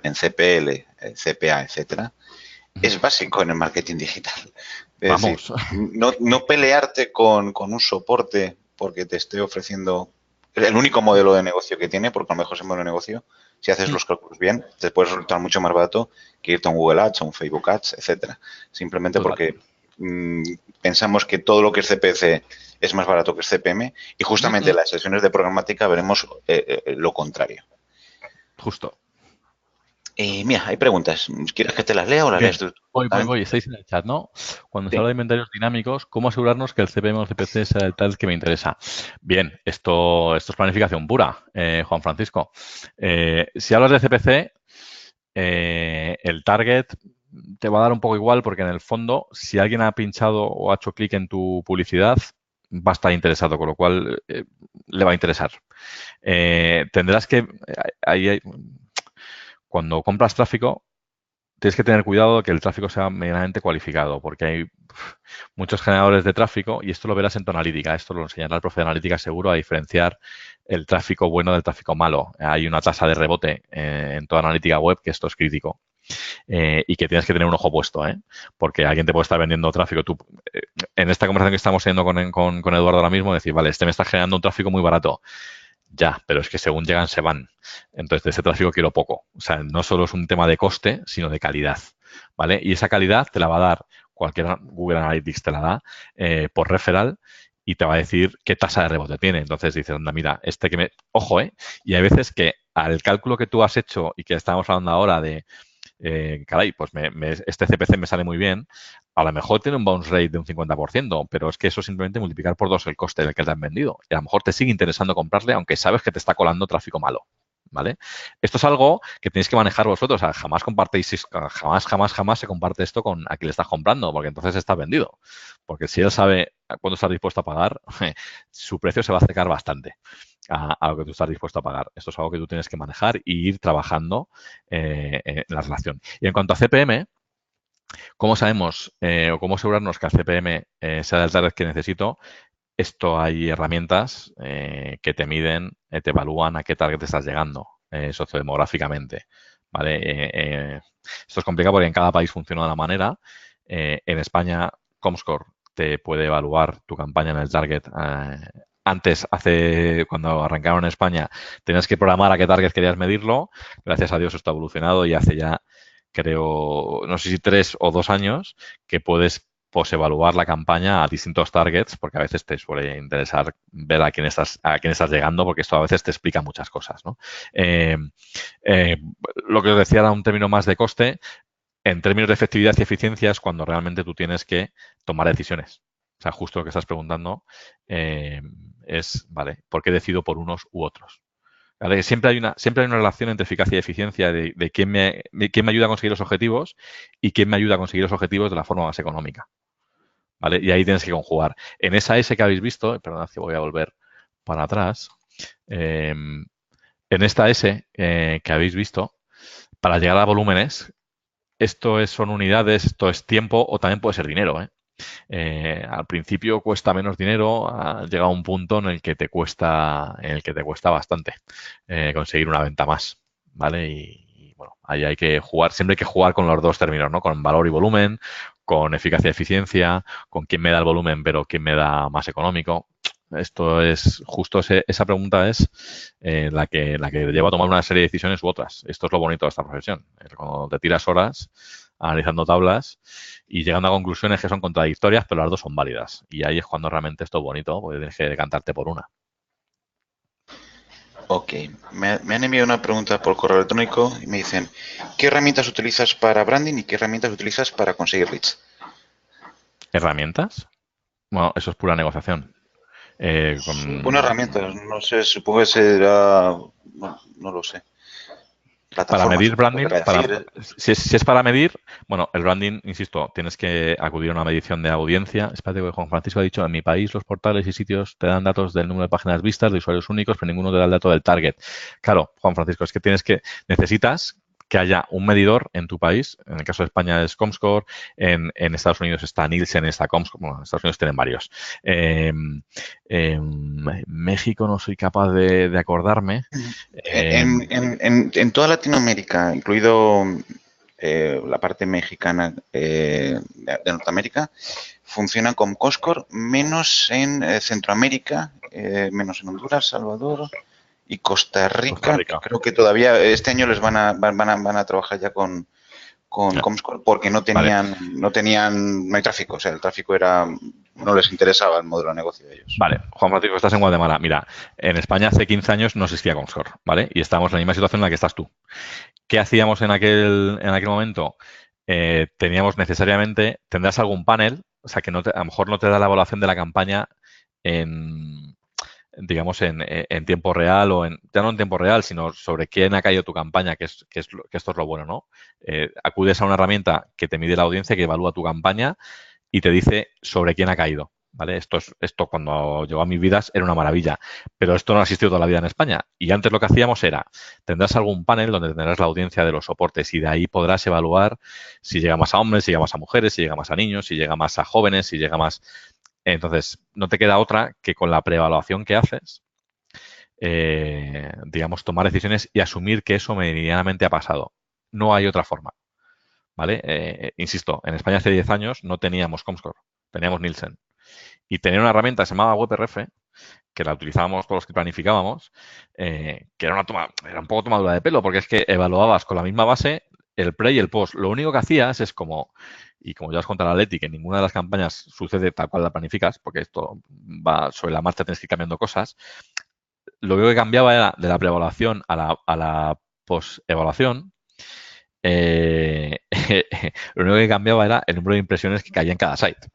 en CPL, CPA, etcétera. Es básico en el marketing digital. Es decir, no pelearte con un soporte porque te esté ofreciendo el único modelo de negocio que tiene, porque a lo mejor ese modelo de negocio, si haces los cálculos bien, te puede resultar mucho más barato que irte a un Google Ads, a un Facebook Ads, etcétera. Simplemente porque pensamos que todo lo que es CPC es más barato que es CPM y justamente en las sesiones de programática veremos lo contrario. Justo. Mira, hay preguntas. ¿Quieres que te las lea o las lees tú? Voy. Estáis en el chat, ¿no? Cuando se habla de inventarios dinámicos, ¿cómo asegurarnos que el CPM o el CPC sea el tal que me interesa? Bien, esto es planificación pura, Juan Francisco. Si hablas de CPC, el target te va a dar un poco igual porque en el fondo, si alguien ha pinchado o ha hecho clic en tu publicidad, va a estar interesado, con lo cual le va a interesar. Tendrás que... cuando compras tráfico, tienes que tener cuidado de que el tráfico sea medianamente cualificado, porque hay muchos generadores de tráfico y esto lo verás en tu analítica. Esto lo enseñará el profe de analítica seguro a diferenciar el tráfico bueno del tráfico malo. Hay una tasa de rebote en toda analítica web que esto es crítico. Y que tienes que tener un ojo puesto, porque alguien te puede estar vendiendo tráfico. Tú, en esta conversación que estamos teniendo con Eduardo ahora mismo, decir, vale, este me está generando un tráfico muy barato. Ya, pero es que según llegan se van. Entonces, de ese tráfico quiero poco. O sea, no solo es un tema de coste, sino de calidad, ¿vale? Y esa calidad te la va a dar cualquier Google Analytics, te la da por referral y te va a decir qué tasa de rebote tiene. entonces dices, anda, mira, ojo, y hay veces que al cálculo que tú has hecho y que estábamos hablando ahora de caray, pues este CPC me sale muy bien. A lo mejor tiene un bounce rate de un 50%, pero es que eso es simplemente multiplicar por 2 el coste del que te han vendido. Y a lo mejor te sigue interesando comprarle, aunque sabes que te está colando tráfico malo. ¿Vale? Esto es algo que tenéis que manejar vosotros. O sea, jamás compartéis, jamás se comparte esto con a quien le estás comprando, porque entonces estás vendido. Porque si él sabe cuándo estás dispuesto a pagar, su precio se va a acercar bastante a lo que tú estás dispuesto a pagar. Esto es algo que tú tienes que manejar y ir trabajando en la relación. Y en cuanto a CPM, ¿cómo sabemos o cómo asegurarnos que el CPM sea del target que necesito? Esto hay herramientas que te miden, te evalúan a qué target estás llegando sociodemográficamente. ¿Vale? Esto es complicado porque en cada país funciona de una manera. En España, Comscore te puede evaluar tu campaña en el target. Antes, cuando arrancaron en España, tenías que programar a qué target querías medirlo. Gracias a Dios esto ha evolucionado y hace ya, creo, no sé si 3 o 2 años, que puedes evaluar la campaña a distintos targets, porque a veces te suele interesar ver a quién estás llegando, porque esto a veces te explica muchas cosas, ¿no? Lo que os decía era un término más de coste. En términos de efectividad y eficiencia es cuando realmente tú tienes que tomar decisiones. O sea, justo lo que estás preguntando es, vale, ¿por qué decido por unos u otros? ¿Vale? Siempre hay una relación entre eficacia y eficiencia de quién me ayuda a conseguir los objetivos y quién me ayuda a conseguir los objetivos de la forma más económica. ¿Vale? Y ahí tienes que conjugar. En esa S que habéis visto, perdonad que voy a volver para atrás, en esta S que habéis visto, para llegar a volúmenes, son unidades, esto es tiempo o también puede ser dinero. Al principio cuesta menos dinero, llega a un punto en el que te cuesta bastante conseguir una venta más, ¿vale? Y bueno, ahí hay que jugar, siempre hay que jugar con los dos términos, ¿no? Con valor y volumen, con eficacia y eficiencia, con quién me da el volumen, pero quién me da más económico. Esto es justo esa pregunta es la que lleva a tomar una serie de decisiones u otras. Esto es lo bonito de esta profesión. Cuando te tiras horas analizando tablas y llegando a conclusiones que son contradictorias, pero las dos son válidas. Y ahí es cuando realmente esto es bonito, porque tienes que decantarte por una. Ok, me han enviado una pregunta por correo electrónico y me dicen, ¿qué herramientas utilizas para branding y qué herramientas utilizas para conseguir leads? ¿Herramientas? Bueno, eso es pura negociación. Bueno, herramientas, no sé, supongo que será, no lo sé. Para Plataformas, medir supongo que branding, querrá decir. si es para medir, bueno, el branding, insisto, tienes que acudir a una medición de audiencia. Espérate, que Juan Francisco ha dicho, en mi país los portales y sitios te dan datos del número de páginas vistas, de usuarios únicos, pero ninguno te da el dato del target. Claro, Juan Francisco, es que necesitas que haya un medidor en tu país. En el caso de España es Comscore, en Estados Unidos está Nielsen, está Comscore, bueno, en Estados Unidos tienen varios. En México no soy capaz de acordarme. En toda Latinoamérica, incluido la parte mexicana de Norteamérica, funcionan con Comscore, menos en Centroamérica, menos en Honduras, Salvador y Costa Rica. Creo que todavía este año les van a trabajar ya con Comscore porque no hay tráfico, o sea, el tráfico no les interesaba el modelo de negocio de ellos. Vale, Juan Francisco, estás en Guatemala. Mira, en España hace 15 años no existía Comscore, ¿vale? Y estábamos en la misma situación en la que estás tú. ¿Qué hacíamos en aquel momento? Tendrás algún panel, o sea, que a lo mejor no te da la evaluación de la campaña digamos, en tiempo real ya no en tiempo real, sino sobre quién ha caído tu campaña, que esto es lo bueno, ¿no? Acudes a una herramienta que te mide la audiencia, que evalúa tu campaña y te dice sobre quién ha caído. ¿Vale? Esto cuando llegó a mis vidas era una maravilla, pero esto no ha existido toda la vida en España. Y antes lo que hacíamos era, tendrás algún panel donde tendrás la audiencia de los soportes y de ahí podrás evaluar si llega más a hombres, si llega más a mujeres, si llega más a niños, si llega más a jóvenes, si llega más... Entonces, no te queda otra que con la preevaluación que haces, digamos, tomar decisiones y asumir que eso medianamente ha pasado. No hay otra forma. ¿Vale? Insisto, en España hace 10 años no teníamos Comscore, teníamos Nielsen. Y tenía una herramienta que se llamaba WebRF, que la utilizábamos todos los que planificábamos, que era un poco tomadura de pelo, porque es que evaluabas con la misma base el pre y el post. Lo único que hacías es como ya os contará Leti, que ninguna de las campañas sucede tal cual la planificas, porque esto va sobre la marcha, tienes que ir cambiando cosas. Lo único que cambiaba era de la preevaluación a la post-evaluación, eh, lo único que cambiaba era el número de impresiones que caía en cada site.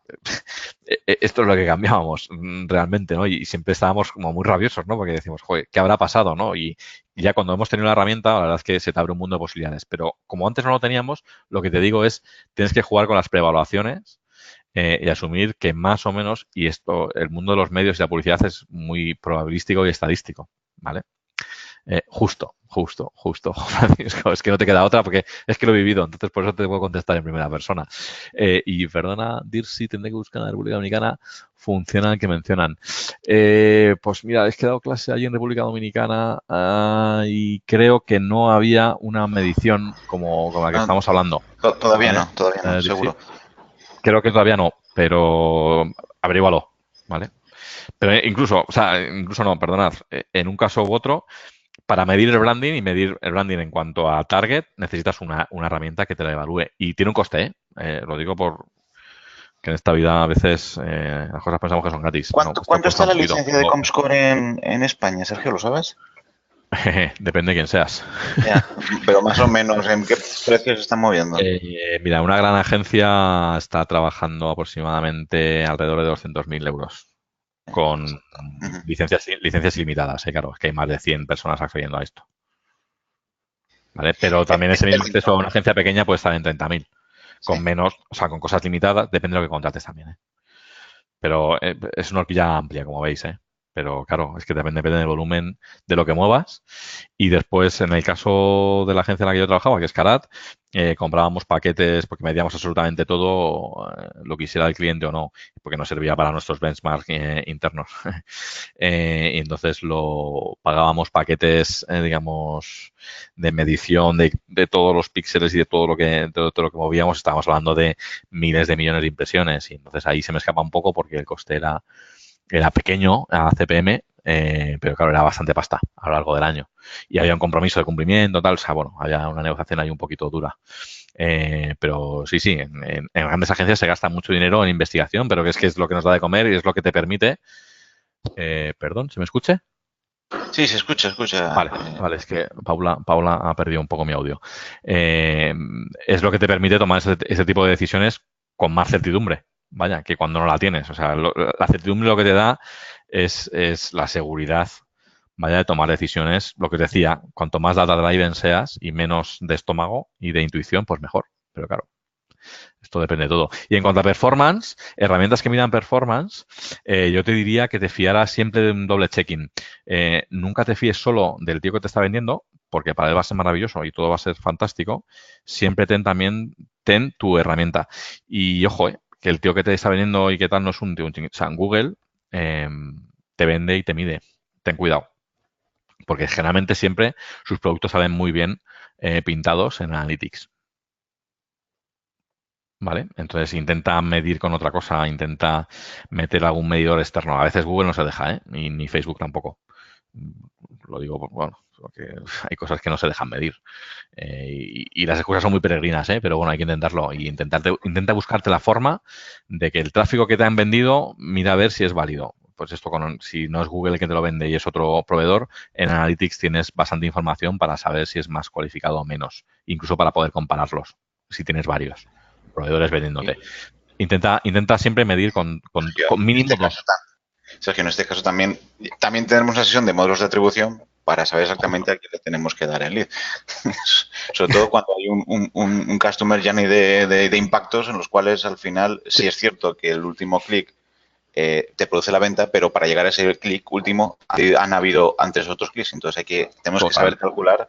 Esto es lo que cambiábamos realmente, ¿no? Y siempre estábamos como muy rabiosos, ¿no? Porque decimos, joder, ¿qué habrá pasado, no? Y ya cuando hemos tenido la herramienta, la verdad es que se te abre un mundo de posibilidades. Pero como antes no lo teníamos, lo que te digo es, tienes que jugar con las preevaluaciones y asumir que más o menos, y esto, el mundo de los medios y la publicidad es muy probabilístico y estadístico, ¿vale? Justo, Francisco. Es que no te queda otra porque es que lo he vivido, entonces por eso te puedo contestar en primera persona. Y perdona, Dirsi, tendré que buscar en la República Dominicana, funciona el que mencionan. Pues mira, es que he dado clase allí en República Dominicana y creo que no había una medición como la que No, estamos hablando. todavía ¿Vale? todavía no, Dirsi, seguro. creo que todavía no, pero averígualo, ¿vale? Pero incluso no, perdonad, en un caso u otro, para medir el branding y medir el branding en cuanto a target, necesitas una herramienta que te la evalúe. Y tiene un coste, ¿eh? Lo digo por que en esta vida a veces las cosas pensamos que son gratis. No, esto ¿Cuánto cuesta está un la poquito. licencia de Comscore en España, Sergio? ¿Lo sabes? Depende de quién seas. Ya, pero más o menos, ¿en qué precios se están moviendo? Mira, una gran agencia está trabajando aproximadamente alrededor de 200.000 euros con Ujú. licencias ilimitadas. Claro, es que hay más de 100 personas accediendo a esto. ¿Vale? Pero también ese mismo acceso a una agencia pequeña puede estar en 30.000 Sí. con menos, o sea, con cosas limitadas, depende de lo que contrates también, ¿eh? Pero es una horquilla amplia, como veis, ¿eh? Pero claro, es que depende del volumen de lo que muevas. Y después, en el caso de la agencia en la que yo trabajaba, que es Carat, comprábamos paquetes porque medíamos absolutamente todo, lo quisiera el cliente o no, porque nos servía para nuestros benchmarks internos. Y entonces lo pagábamos paquetes, digamos, de medición de todos los píxeles y de todo lo que movíamos. Estábamos hablando de miles de millones de impresiones y entonces ahí se me escapa un poco porque el coste era pequeño a CPM, pero claro, era bastante pasta a lo largo del año. Y había un compromiso de cumplimiento, tal, o sea, bueno, había una negociación ahí un poquito dura. Pero sí, en grandes agencias se gasta mucho dinero en investigación, pero que es lo que nos da de comer y es lo que te permite. Perdón, ¿se me escuche? Sí, se escucha. Vale, es que Paula ha perdido un poco mi audio. Eh, es lo que te permite tomar ese tipo de decisiones con más certidumbre, vaya, que cuando no la tienes. O sea, la certidumbre lo que te da es la seguridad, vaya, de tomar decisiones. Lo que te decía, cuanto más data driven seas y menos de estómago y de intuición, pues mejor. Pero claro, esto depende de todo. Y en cuanto a performance, herramientas que midan performance, yo te diría que te fiaras siempre de un doble check-in. Nunca te fíes solo del tío que te está vendiendo, porque para él va a ser maravilloso y todo va a ser fantástico. Siempre ten tu herramienta. Y ojo, que el tío que te está vendiendo y qué tal no es un tío. O sea, en Google eh, te vende y te mide. Ten cuidado. Porque generalmente siempre sus productos salen muy bien pintados en Analytics. ¿Vale? Entonces intenta medir con otra cosa, intenta meter algún medidor externo. A veces Google no se deja, ¿eh? Ni Facebook tampoco. Lo digo, bueno, porque hay cosas que no se dejan medir. Y las excusas son muy peregrinas, ¿eh? Pero bueno, hay que intentarlo. Y intenta buscarte la forma de que el tráfico que te han vendido, mira a ver si es válido. Pues esto, si no es Google el que te lo vende y es otro proveedor, en Analytics tienes bastante información para saber si es más cualificado o menos. Incluso para poder compararlos, si tienes varios proveedores vendiéndote. Intenta siempre medir con mínimo dos. Sergio, en este caso también tenemos una sesión de módulos de atribución para saber exactamente a quién le tenemos que dar el lead. Sobre todo cuando hay un customer journey de impactos en los cuales al final sí es cierto que el último clic te produce la venta, pero para llegar a ese clic último han habido antes otros clics. Entonces tenemos que saber calcular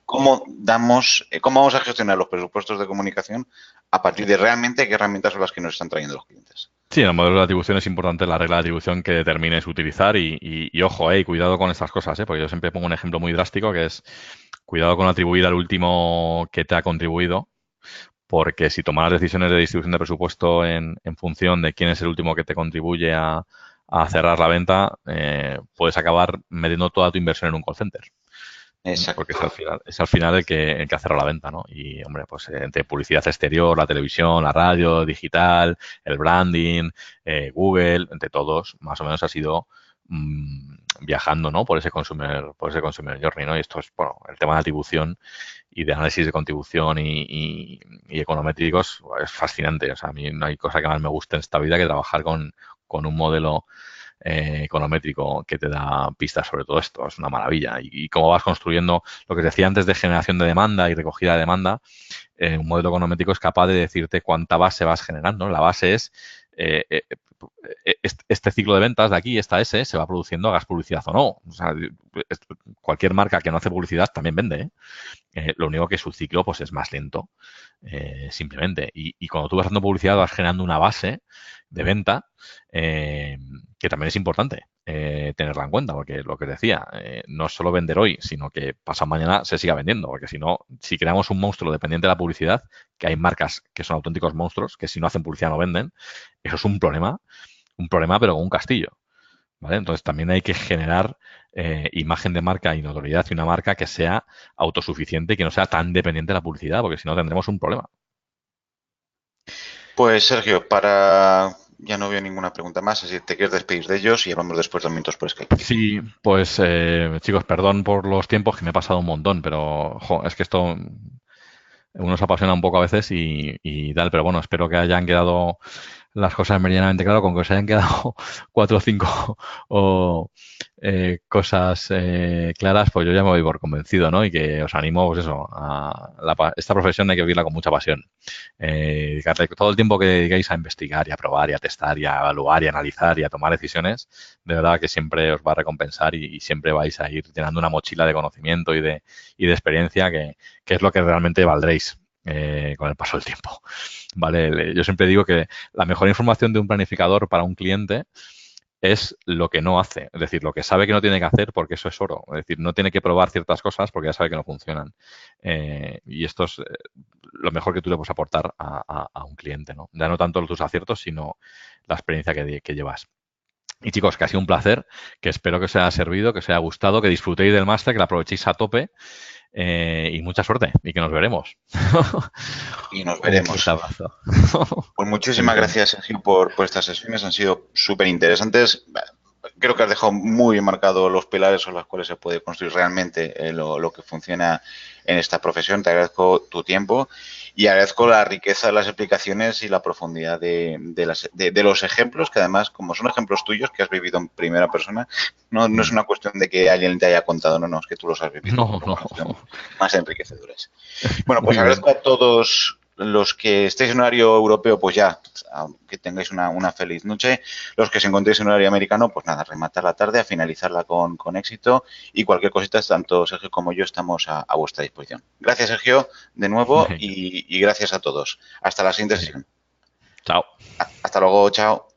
cómo vamos a gestionar los presupuestos de comunicación a partir de realmente qué herramientas son las que nos están trayendo los clientes. Sí, en el modelo de atribución es importante la regla de atribución que determines utilizar y ojo, y cuidado con estas cosas, porque yo siempre pongo un ejemplo muy drástico que es cuidado con atribuir al último que te ha contribuido, porque si tomas decisiones de distribución de presupuesto en función de quién es el último que te contribuye a cerrar la venta, puedes acabar metiendo toda tu inversión en un call center. Exacto. Porque es al final el que ha cerrado la venta, ¿no? Y, hombre, pues entre publicidad exterior, la televisión, la radio, digital, el branding, Google, entre todos, más o menos ha sido viajando, ¿no? Por ese consumer journey, ¿no? Y esto es, bueno, el tema de atribución y de análisis de contribución y econométricos es fascinante. O sea, a mí no hay cosa que más me guste en esta vida que trabajar con un modelo econométrico que te da pistas sobre todo esto. Es una maravilla. Y cómo vas construyendo lo que te decía antes de generación de demanda y recogida de demanda, un modelo econométrico es capaz de decirte cuánta base vas generando. La base es este ciclo de ventas de aquí, esta S, se va produciendo, hagas publicidad o no. O sea, cualquier marca que no hace publicidad también vende, ¿eh? Lo único que su ciclo pues es más lento, simplemente. Y cuando tú vas haciendo publicidad vas generando una base de venta que también es importante tenerla en cuenta, porque lo que decía, no es solo vender hoy, sino que pasado mañana se siga vendiendo, porque si no, si creamos un monstruo dependiente de la publicidad, que hay marcas que son auténticos monstruos, que si no hacen publicidad no venden, eso es un problema pero con un castillo. ¿Vale? Entonces también hay que generar imagen de marca y notoriedad y una marca que sea autosuficiente y que no sea tan dependiente de la publicidad, porque si no tendremos un problema. Pues Sergio, ya no veo ninguna pregunta más, así que te quieres despedir de ellos y hablamos después de minutos por Skype. Sí, pues chicos, perdón por los tiempos que me he pasado un montón, pero es que esto uno se apasiona un poco a veces y tal, pero bueno, espero que hayan quedado las cosas meridianamente claro, con que os hayan quedado 4 o 5 o, cosas claras, pues yo ya me voy por convencido, ¿no? Y que os animo, pues eso, esta profesión hay que vivirla con mucha pasión. Dedicarle todo el tiempo que dediquéis a investigar y a probar y a testar y a evaluar y a analizar y a tomar decisiones, de verdad que siempre os va a recompensar y siempre vais a ir llenando una mochila de conocimiento y de experiencia que es lo que realmente valdréis con el paso del tiempo. ¿Vale? Yo siempre digo que la mejor información de un planificador para un cliente es lo que no hace, es decir, lo que sabe que no tiene que hacer porque eso es oro, es decir, no tiene que probar ciertas cosas porque ya sabe que no funcionan. Y esto es lo mejor que tú le puedes aportar a un cliente, ¿no? Ya no tanto tus aciertos, sino la experiencia que llevas. Y chicos, que ha sido un placer, que espero que os haya servido, que os haya gustado, que disfrutéis del máster, que lo aprovechéis a tope y mucha suerte y que nos veremos. Y nos veremos. Un fuerte abrazo. Pues muchísimas gracias, Sergio, por estas sesiones. Han sido súper interesantes. Creo que has dejado muy bien marcado los pilares sobre los cuales se puede construir realmente lo que funciona en esta profesión. Te agradezco tu tiempo y agradezco la riqueza de las explicaciones y la profundidad de los ejemplos, que además, como son ejemplos tuyos que has vivido en primera persona, no es una cuestión de que alguien te haya contado, no, es que tú los has vivido. No. Más enriquecedoras. Bueno, pues agradezco a todos los que estéis en horario europeo, pues ya, que tengáis una feliz noche. Los que se encontréis en horario americano, pues nada, rematar la tarde, a finalizarla con éxito y cualquier cosita, tanto Sergio como yo estamos a vuestra disposición. Gracias, Sergio, de nuevo y gracias a todos. Hasta la siguiente sesión. Chao. Hasta luego, chao.